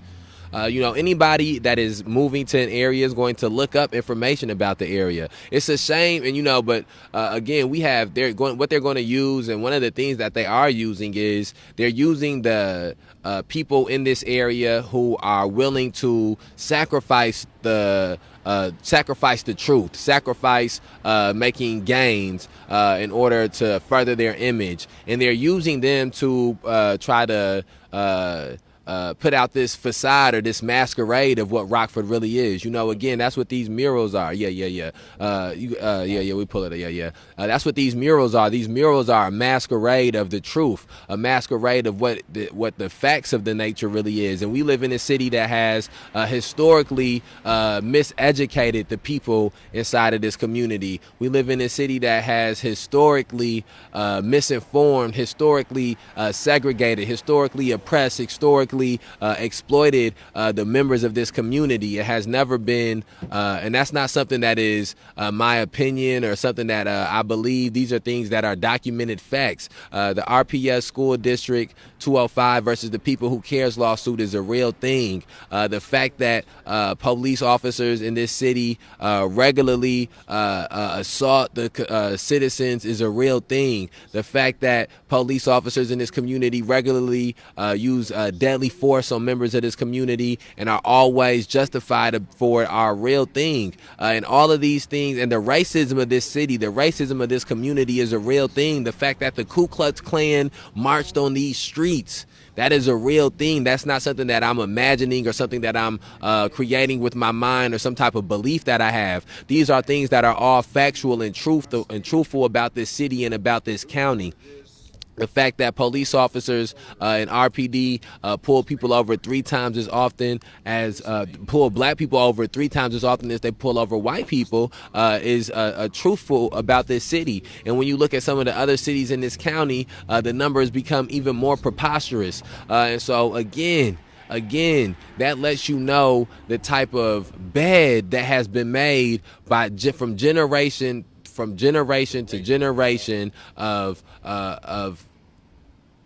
Anybody that is moving to an area is going to look up information about the area. It's a shame, but again, what they're going to use, and one of the things that they are using is they're using the people in this area who are willing to sacrifice the truth, sacrifice making gains in order to further their image, and they're using them to try to put out this facade or this masquerade of what Rockford really is. Again, that's what these murals are. We pull it. That's what these murals are. These murals are a masquerade of the truth, a masquerade of what the facts of the nature really is. And we live in a city that has historically miseducated the people inside of this community. We live in a city that has historically misinformed, historically segregated, historically oppressed, historically exploited the members of this community. It has never been, and that's not something that is my opinion or something that I believe. These are things that are documented facts. The RPS School District 205 versus the People Who Cares lawsuit is a real thing. The fact that police officers in this city regularly assault the citizens is a real thing. The fact that police officers in this community regularly use deadly force on members of this community and are always justified for it are a real thing. And all of these things, and the racism of this city, the racism of this community is a real thing. The fact that the Ku Klux Klan marched on these streets, that is a real thing. That's not something that I'm imagining or something that I'm creating with my mind or some type of belief that I have. These are things that are all factual and truthful about this city and about this county. The fact that police officers in RPD pull people over 3 times as often as pull black people over 3 times as often as they pull over white people is truthful about this city. And when you look at some of the other cities in this county, the numbers become even more preposterous. And so again, that lets you know the type of bed that has been made from generation to generation of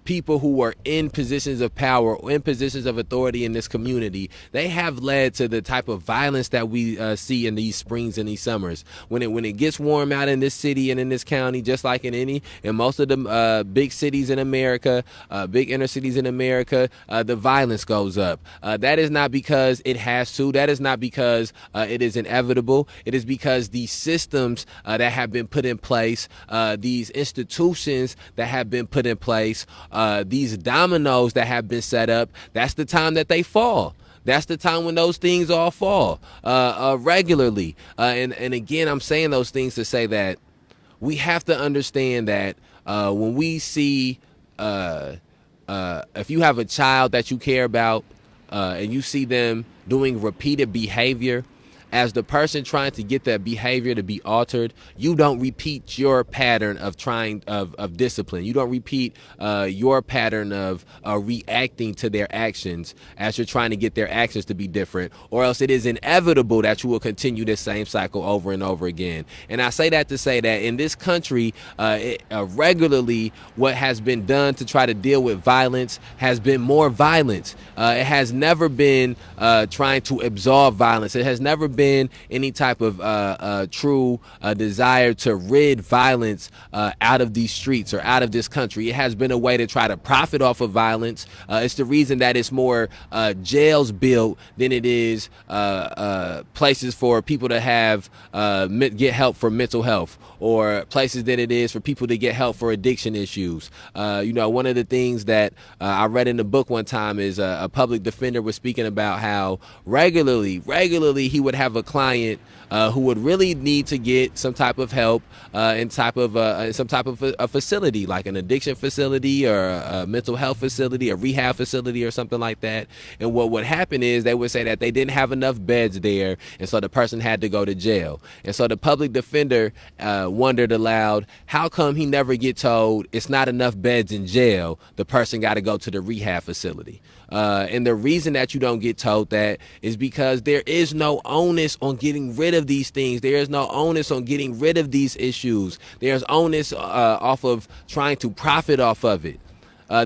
people who are in positions of power or in positions of authority in this community. They have led to the type of violence that we see in these springs and these summers. When it gets warm out in this city and in this county, just like in most of the big cities in America, big inner cities in America, the violence goes up. That is not because it has to. That is not because it is inevitable. It is because these systems that have been put in place, these institutions that have been put in place, these dominoes that have been set up, that's the time that they fall. That's the time when those things all fall regularly. And again, I'm saying those things to say that we have to understand that when we see, if you have a child that you care about and you see them doing repeated behavior, as the person trying to get that behavior to be altered, you don't repeat your pattern of of discipline. You don't repeat your pattern of reacting to their actions as you're trying to get their actions to be different, or else it is inevitable that you will continue this same cycle over and over again. And I say that to say that in this country, regularly what has been done to try to deal with violence has been more violence. It has never been trying to absolve violence. It has never been any type of true desire to rid violence out of these streets or out of this country. It has been a way to try to profit off of violence. It's the reason that it's more jails built than it is places for people to have get help for mental health, or places than it is for people to get help for addiction issues. One of the things that I read in the book one time is a public defender was speaking about how regularly he would have a client who would really need to get some type of help in some type of a facility, like an addiction facility or a mental health facility, a rehab facility or something like that. And what would happen is they would say that they didn't have enough beds there, and so the person had to go to jail. And so the public defender wondered aloud, how come he never get told it's not enough beds in jail, the person got to go to the rehab facility? And the reason that you don't get told that is because there is no onus on getting rid of these things. There is no onus on getting rid of these issues. There's onus off of trying to profit off of it.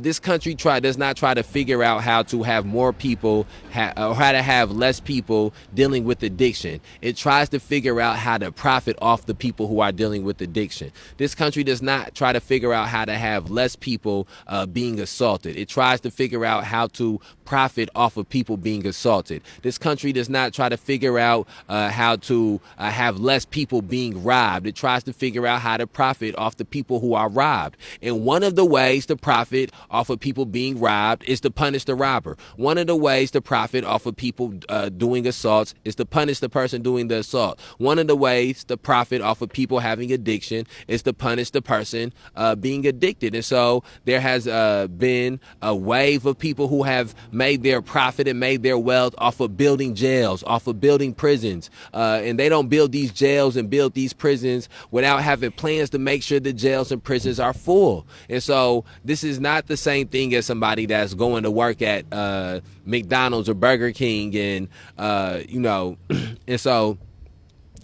This country does not try to figure out how to have more people or how to have less people dealing with addiction. It tries to figure out how to profit off the people who are dealing with addiction. This country does not try to figure out how to have less people being assaulted. It tries to figure out how to profit off of people being assaulted. This country does not try to figure out how to have less people being robbed. It tries to figure out how to profit off the people who are robbed. And one of the ways to profit off of people being robbed is to punish the robber. One of the ways to profit off of people doing assaults is to punish the person doing the assault. One of the ways to profit off of people having addiction is to punish the person being addicted. And so there has been a wave of people who have made their profit and made their wealth off of building jails, off of building prisons. And they don't build these jails and build these prisons without having plans to make sure the jails and prisons are full. And so this is not the same thing as somebody that's going to work at McDonald's or Burger King, and and so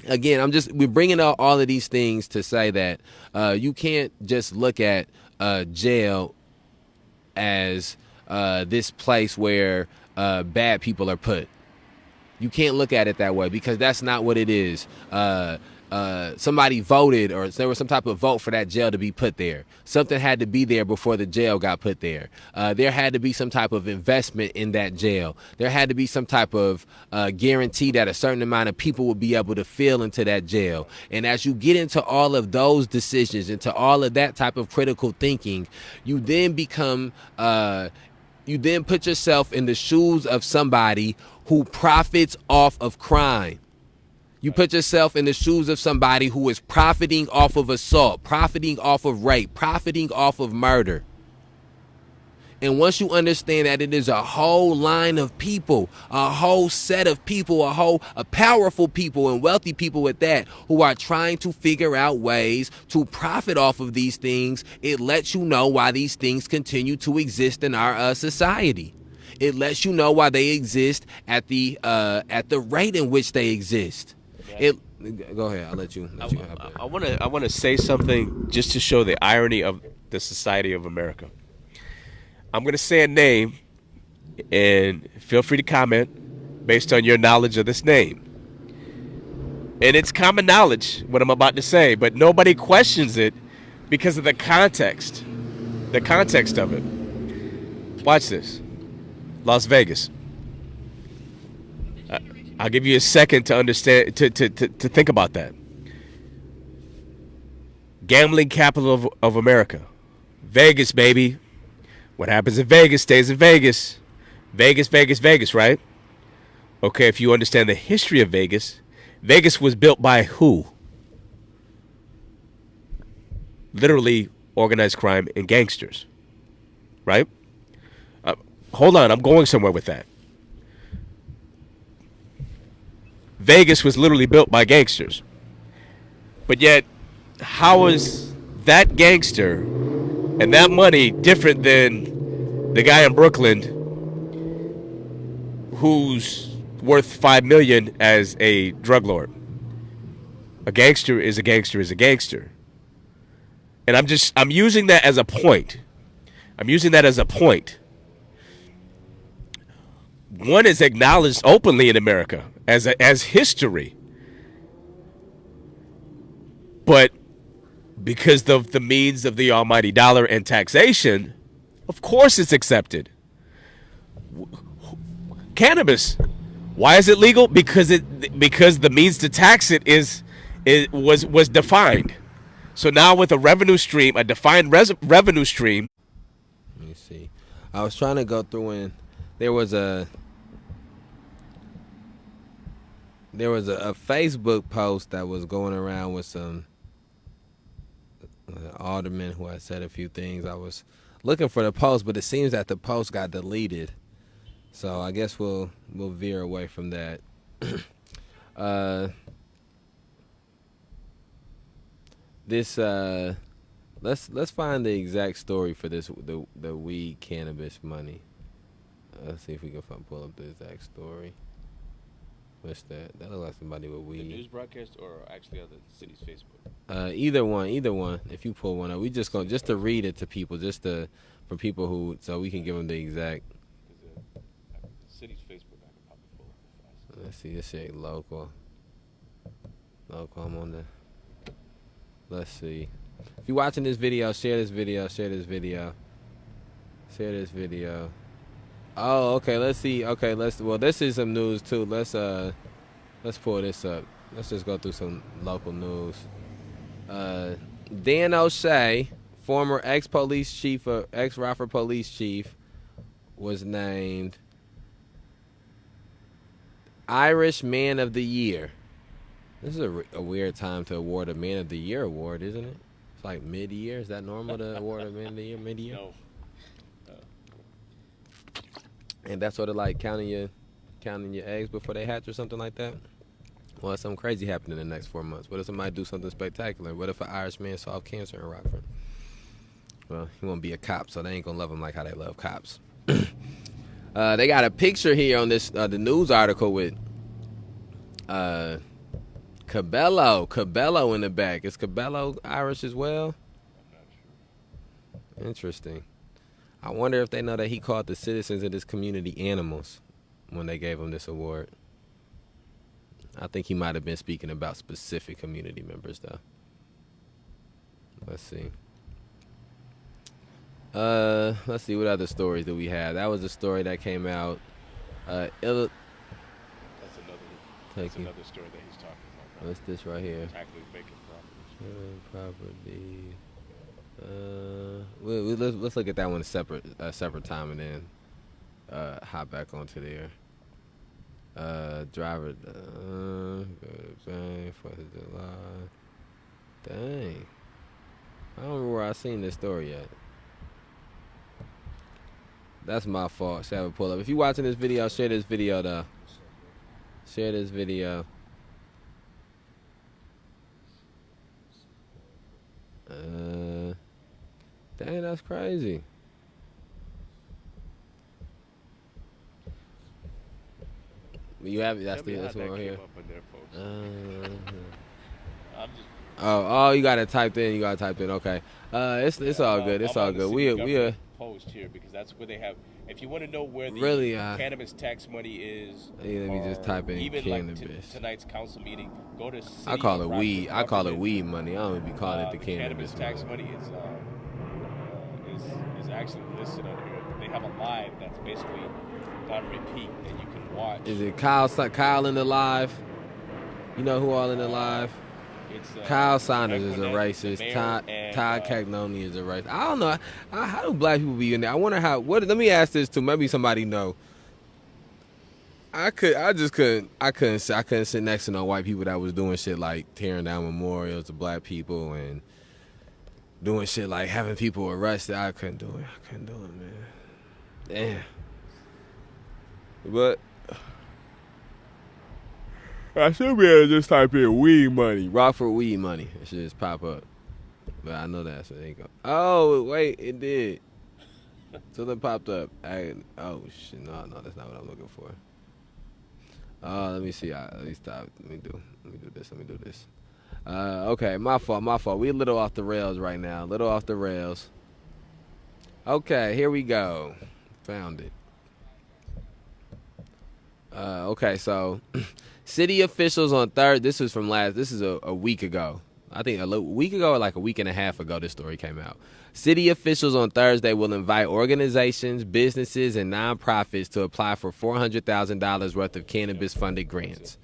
again, we're bringing up all of these things to say that you can't just look at jail as this place where bad people are put. You can't look at it that way, because that's not what it is. Somebody voted, or there was some type of vote for that jail to be put there. Something had to be there before the jail got put there. There had to be some type of investment in that jail. There had to be some type of guarantee that a certain amount of people would be able to fill into that jail. And as you get into all of those decisions, into all of that type of critical thinking, you then put yourself in the shoes of somebody who profits off of crime. You put yourself in the shoes of somebody who is profiting off of assault, profiting off of rape, profiting off of murder. And once you understand that it is a whole line of people, a whole set of people, a powerful people and wealthy people at that, who are trying to figure out ways to profit off of these things, it lets you know why these things continue to exist in our society. It lets you know why they exist at the rate in which they exist. Go ahead. I'll let you. I want to say something just to show the irony of the society of America. I'm going to say a name, and feel free to comment based on your knowledge of this name. And it's common knowledge what I'm about to say, but nobody questions it because of the context of it. Watch this. Las Vegas. I'll give you a second to understand, to think about that. Gambling capital of America. Vegas, baby. What happens in Vegas stays in Vegas. Vegas, Vegas, Vegas, right? Okay, if you understand the history of Vegas, Vegas was built by who? Literally organized crime and gangsters, right? Hold on, I'm going somewhere with that. Vegas was literally built by gangsters. But yet, how is that gangster and that money different than the guy in Brooklyn who's worth $5 million as a drug lord? A gangster is a gangster is a gangster. And I'm using that as a point. One is acknowledged openly in America as history. But because of the means of the almighty dollar and taxation, of course it's accepted. Cannabis, why is it legal? Because the means to tax it was defined. So now with a revenue stream, a defined revenue stream. Let me see. I was trying to go through, and there was a There was a Facebook post that was going around with some alderman who had said a few things. I was looking for the post, but it seems that the post got deleted. So I guess we'll veer away from that. uh, this let's find the exact story for this the weed cannabis money. Let's see if we can pull up the exact story. What's that? That looks like somebody with weed. The news broadcast or actually on the city's Facebook? Either one. If you pull one up, we just to read it to people, for people who, so we can give them the exact. The city's Facebook, I can probably pull up fast. Let's see. This shit local. I'm on the. Let's see. If you're watching this video, share this video. Oh, okay. Let's see. Okay, well, this is some news too. Let's pull this up. Let's just go through some local news. Dan O'Shea, former ex-Rockford police chief, was named Irish Man of the Year. This is a weird time to award a Man of the Year award, isn't it? It's like mid-year. Is that normal to award a Man of the Year mid-year? No. And that's sort of like counting your eggs before they hatch or something like that. Well, something crazy happened in the next 4 months. What if somebody do something spectacular? What if an Irish man solved cancer in Rockford? Well, he won't be a cop, so they ain't gonna love him like how they love cops. They got a picture here on this the news article with Cabello in the back. Is Cabello Irish as well? I'm not sure. Interesting. I wonder if they know that he called the citizens of this community animals when they gave him this award. I think he might have been speaking about specific community members, though. Let's see. Let's see, what other stories do we have? That was a story that came out. That's another story that he's talking about. What's this right here? Tackling vacant properties. Let's look at that one a separate time and then hop back onto there. Driver, 4th of July. Dang. I don't remember where I seen this story yet. That's my fault. Should have a pull up. If you're watching this video, share this video though. Share this video. Dang, that's crazy. You have it. That's one right here. Oh, you got it typed in. Okay. It's all good. It's all good. We post here because that's where they have. If you want to know where the cannabis tax money is, let me just type in even cannabis. Like tonight's council meeting, go to. I call it weed. I call it weed money. I don't even be calling it the cannabis tax money. Is actually listed on here. They have a live that's basically on repeat that you can watch. Is it Kyle in the live? You know who all in the live? Kyle Saunders is a racist. Todd Cagnoni is a racist. I don't know. How do black people be in there? I wonder how. Let me ask this too. Maybe somebody know. I couldn't sit next to no white people that was doing shit like tearing down memorials to black people and doing shit like having people arrested. I couldn't do it, man. Damn. But I should be able to just type in weed money. Rockford weed money. It should just pop up. But I know that, so there you go. Oh, wait, it did. Something popped up. Oh, shit. No, that's not what I'm looking for. Let me see. Let me stop. Let me do this. Okay, my fault. We a little off the rails right now. Okay, here we go. Found it. Okay, so city officials on this is a week ago. I think a week ago or like a week and a half ago this story came out. City officials on Thursday will invite organizations, businesses, and nonprofits to apply for $400,000 worth of cannabis-funded grants.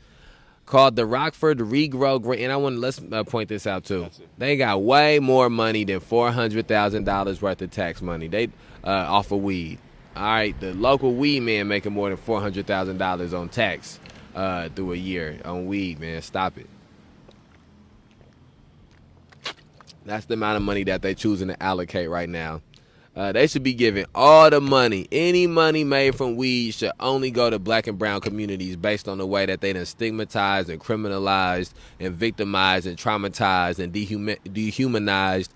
Called the Rockford Regrow Grant. And let's point this out too. They got way more money than $400,000 worth of tax money. They off of weed. All right, the local weed man making more than $400,000 on tax through a year on weed, man. Stop it. That's the amount of money that they're choosing to allocate right now. They should be giving all the money. Any money made from weed should only go to black and brown communities based on the way that they done stigmatized and criminalized and victimized and traumatized and dehumanized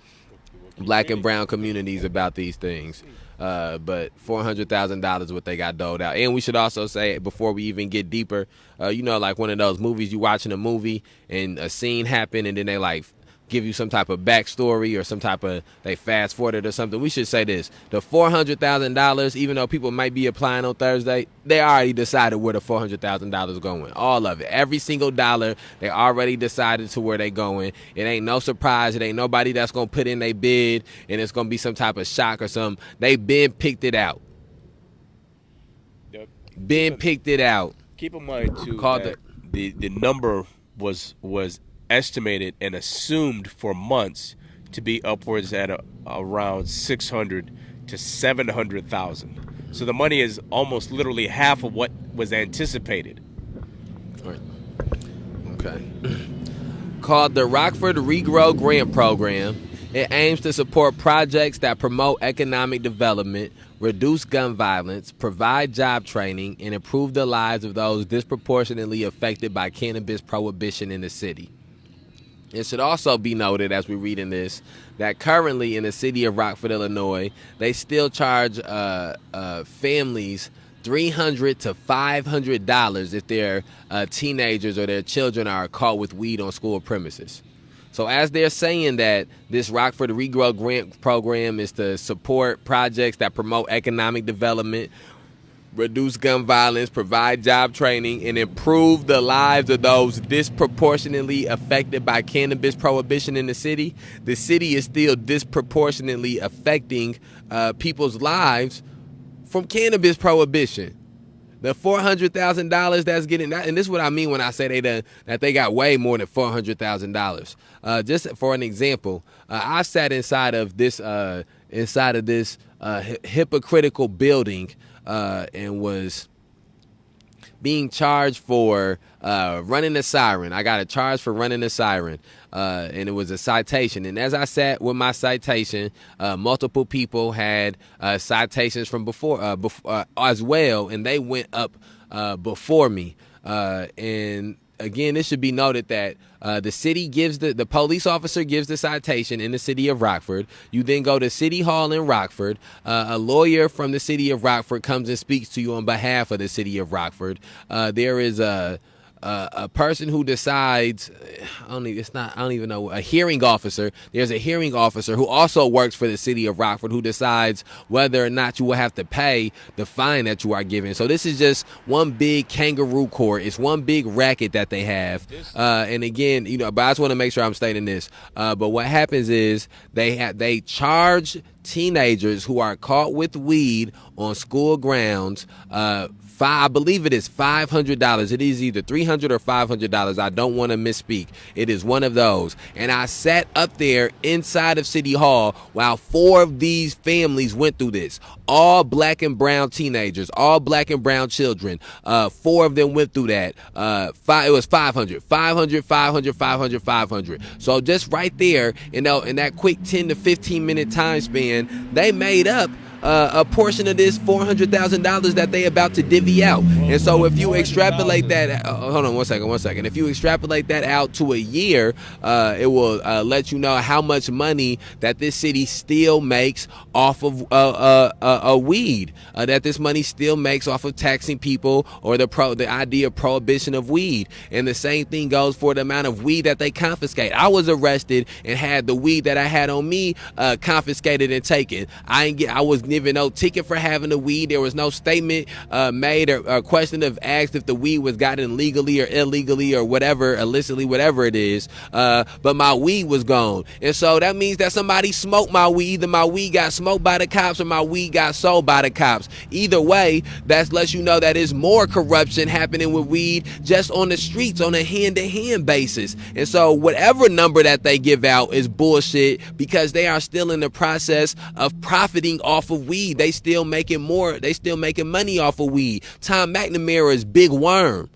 black and brown communities about these things. But $400,000 is what they got doled out. And we should also say, before we even get deeper, like one of those movies, you watching a movie and a scene happen and then they like give you some type of backstory or some type of, they fast forwarded or something. We should say this: the $400,000, even though people might be applying on Thursday, they already decided where the $400,000 going. All of it, every single dollar, they already decided to where they going. It ain't no surprise. It ain't nobody that's gonna put in their bid and it's gonna be some type of shock or something. They been picked it out. Yep. Picked it out. Keep in mind too Called that the number was estimated and assumed for months to be upwards at around 600 to 700,000. So the money is almost literally half of what was anticipated. All right. Okay. Called the Rockford Regrow Grant Program. It aims to support projects that promote economic development, reduce gun violence, provide job training, and improve the lives of those disproportionately affected by cannabis prohibition in the city. It should also be noted, as we read in this, that currently in the city of Rockford, Illinois, they still charge families $300 to $500 if their teenagers or their children are caught with weed on school premises. So as they're saying that this Rockford Regrow Grant Program is to support projects that promote economic development, reduce gun violence, provide job training, and improve the lives of those disproportionately affected by cannabis prohibition in the city is still disproportionately affecting people's lives from cannabis prohibition. The $400,000 that's getting that, and this is what I mean when I say that they got way more than $400,000. Just for an example, I sat inside of this hypocritical building and was being charged for running a siren. I got a charge for running a siren, and it was a citation. And as I sat with my citation, multiple people had citations from before as well, and they went up before me. And again, it should be noted that the city gives the police officer gives the citation in the city of Rockford. You then go to City Hall in Rockford. A lawyer from the city of Rockford comes and speaks to you on behalf of the city of Rockford. There is a person who decides, I don't even know, a hearing officer. There's a hearing officer who also works for the city of Rockford who decides whether or not you will have to pay the fine that you are given. So this is just one big kangaroo court. It's one big racket that they have. And again, but I just want to make sure I'm stating this. But what happens is they charge teenagers who are caught with weed on school grounds, I believe it is $500. It is either $300 or $500. I don't want to misspeak. It is one of those. And I sat up there inside of City Hall while 4 of these families went through this. All black and brown teenagers, all black and brown children. 4 of them went through that. It was 500, 500, 500, 500, 500. So just right there, in that quick 10 to 15 minute time span, they made up a portion of this $400,000 that they about to divvy out. And so if you extrapolate that, hold on one second. If you extrapolate that out to a year, it will let you know how much money that this city still makes off of weed. That this money still makes off of taxing people or the idea of prohibition of weed. And the same thing goes for the amount of weed that they confiscate. I was arrested and had the weed that I had on me confiscated and taken. I was given no ticket for having the weed. There was no statement made or question of asked if the weed was gotten legally or illegally or whatever, illicitly, whatever it is. But my weed was gone. And so that means that somebody smoked my weed. Either my weed got smoked by the cops or my weed got sold by the cops. Either way, that lets you know that there's more corruption happening with weed just on the streets on a hand-to-hand basis. And so whatever number that they give out is bullshit because they are still in the process of profiting off of weed. They still making more. They still making money off of weed. Tom McNamara's Big Worm.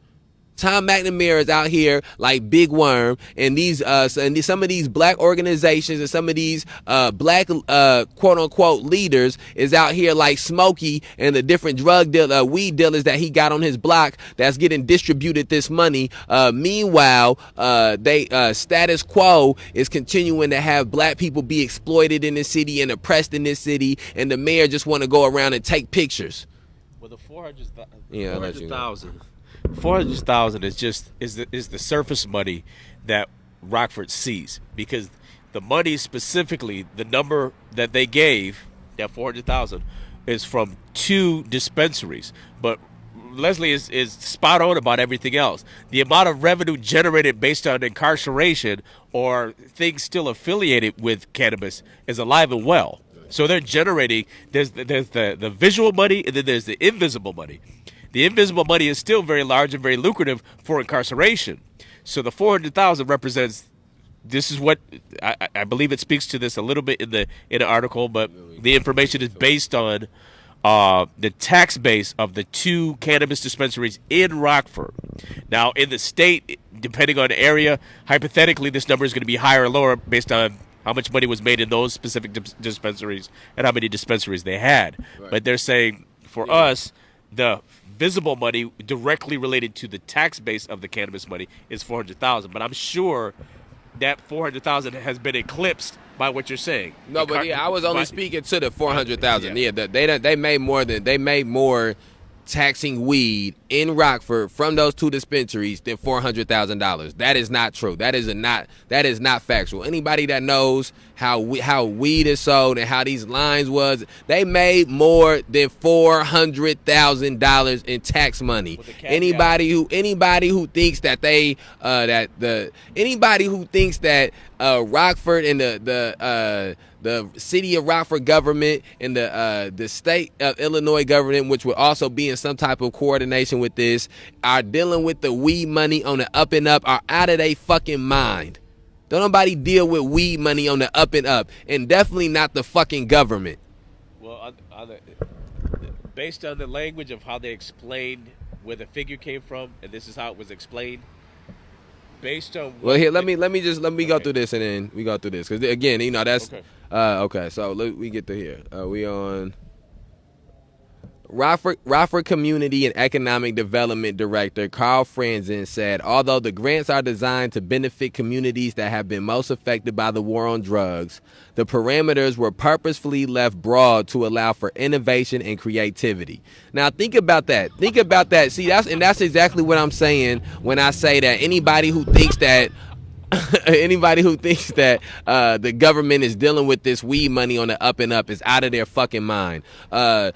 Tom McNamara is out here like Big Worm, and some of these black organizations and some of these black quote unquote leaders is out here like Smokey and the different weed dealers that he got on his block that's getting distributed this money. Meanwhile, they status quo is continuing to have black people be exploited in this city and oppressed in this city, and the mayor just want to go around and take pictures. Well, the 400,000. Yeah, I'll let you know. 400,000 is the surface money that Rockford sees, because the money, specifically the number that they gave, that 400,000, is from 2 dispensaries. But Leslie is spot on about everything else. The amount of revenue generated based on incarceration or things still affiliated with cannabis is alive and well. So they're generating. There's the visual money, and then there's the invisible money. The invisible money is still very large and very lucrative for incarceration. So the 400,000 represents. This is what I believe it speaks to this a little bit in the article, but the information is based on the tax base of the 2 cannabis dispensaries in Rockford. Now, in the state, depending on the area, hypothetically, this number is going to be higher or lower based on how much money was made in those specific dispensaries and how many dispensaries they had. Right. But they're saying, for us, the visible money directly related to the tax base of the cannabis money is 400,000. But I'm sure that 400,000 has been eclipsed by what you're saying. No, but I was only speaking to the 400,000. Yeah, they made more taxing weed in Rockford from those 2 dispensaries than $400,000. That is not true. That is not factual. Anybody that knows how weed is sold and how these lines was, they made more than $400,000 in tax money. Anybody who thinks that Rockford and the city of Rockford government and the state of Illinois government, which would also be in some type of coordination with this, are dealing with the weed money on the up and up, are out of their fucking mind. Don't nobody deal with weed money on the up and up, and definitely not the fucking government. Well, based on the language of how they explained where the figure came from, and this is how it was explained. Based on well, here let me go through this, and then we go through this, because again, that's okay. So we get to here. We on Rockford Community and Economic Development Director Carl Franzen said, although the grants are designed to benefit communities that have been most affected by the war on drugs, the parameters were purposefully left broad to allow for innovation and creativity. Now think about that. See, that's exactly what I'm saying when I say that anybody who thinks that the government is dealing with this weed money on the up and up is out of their fucking mind. The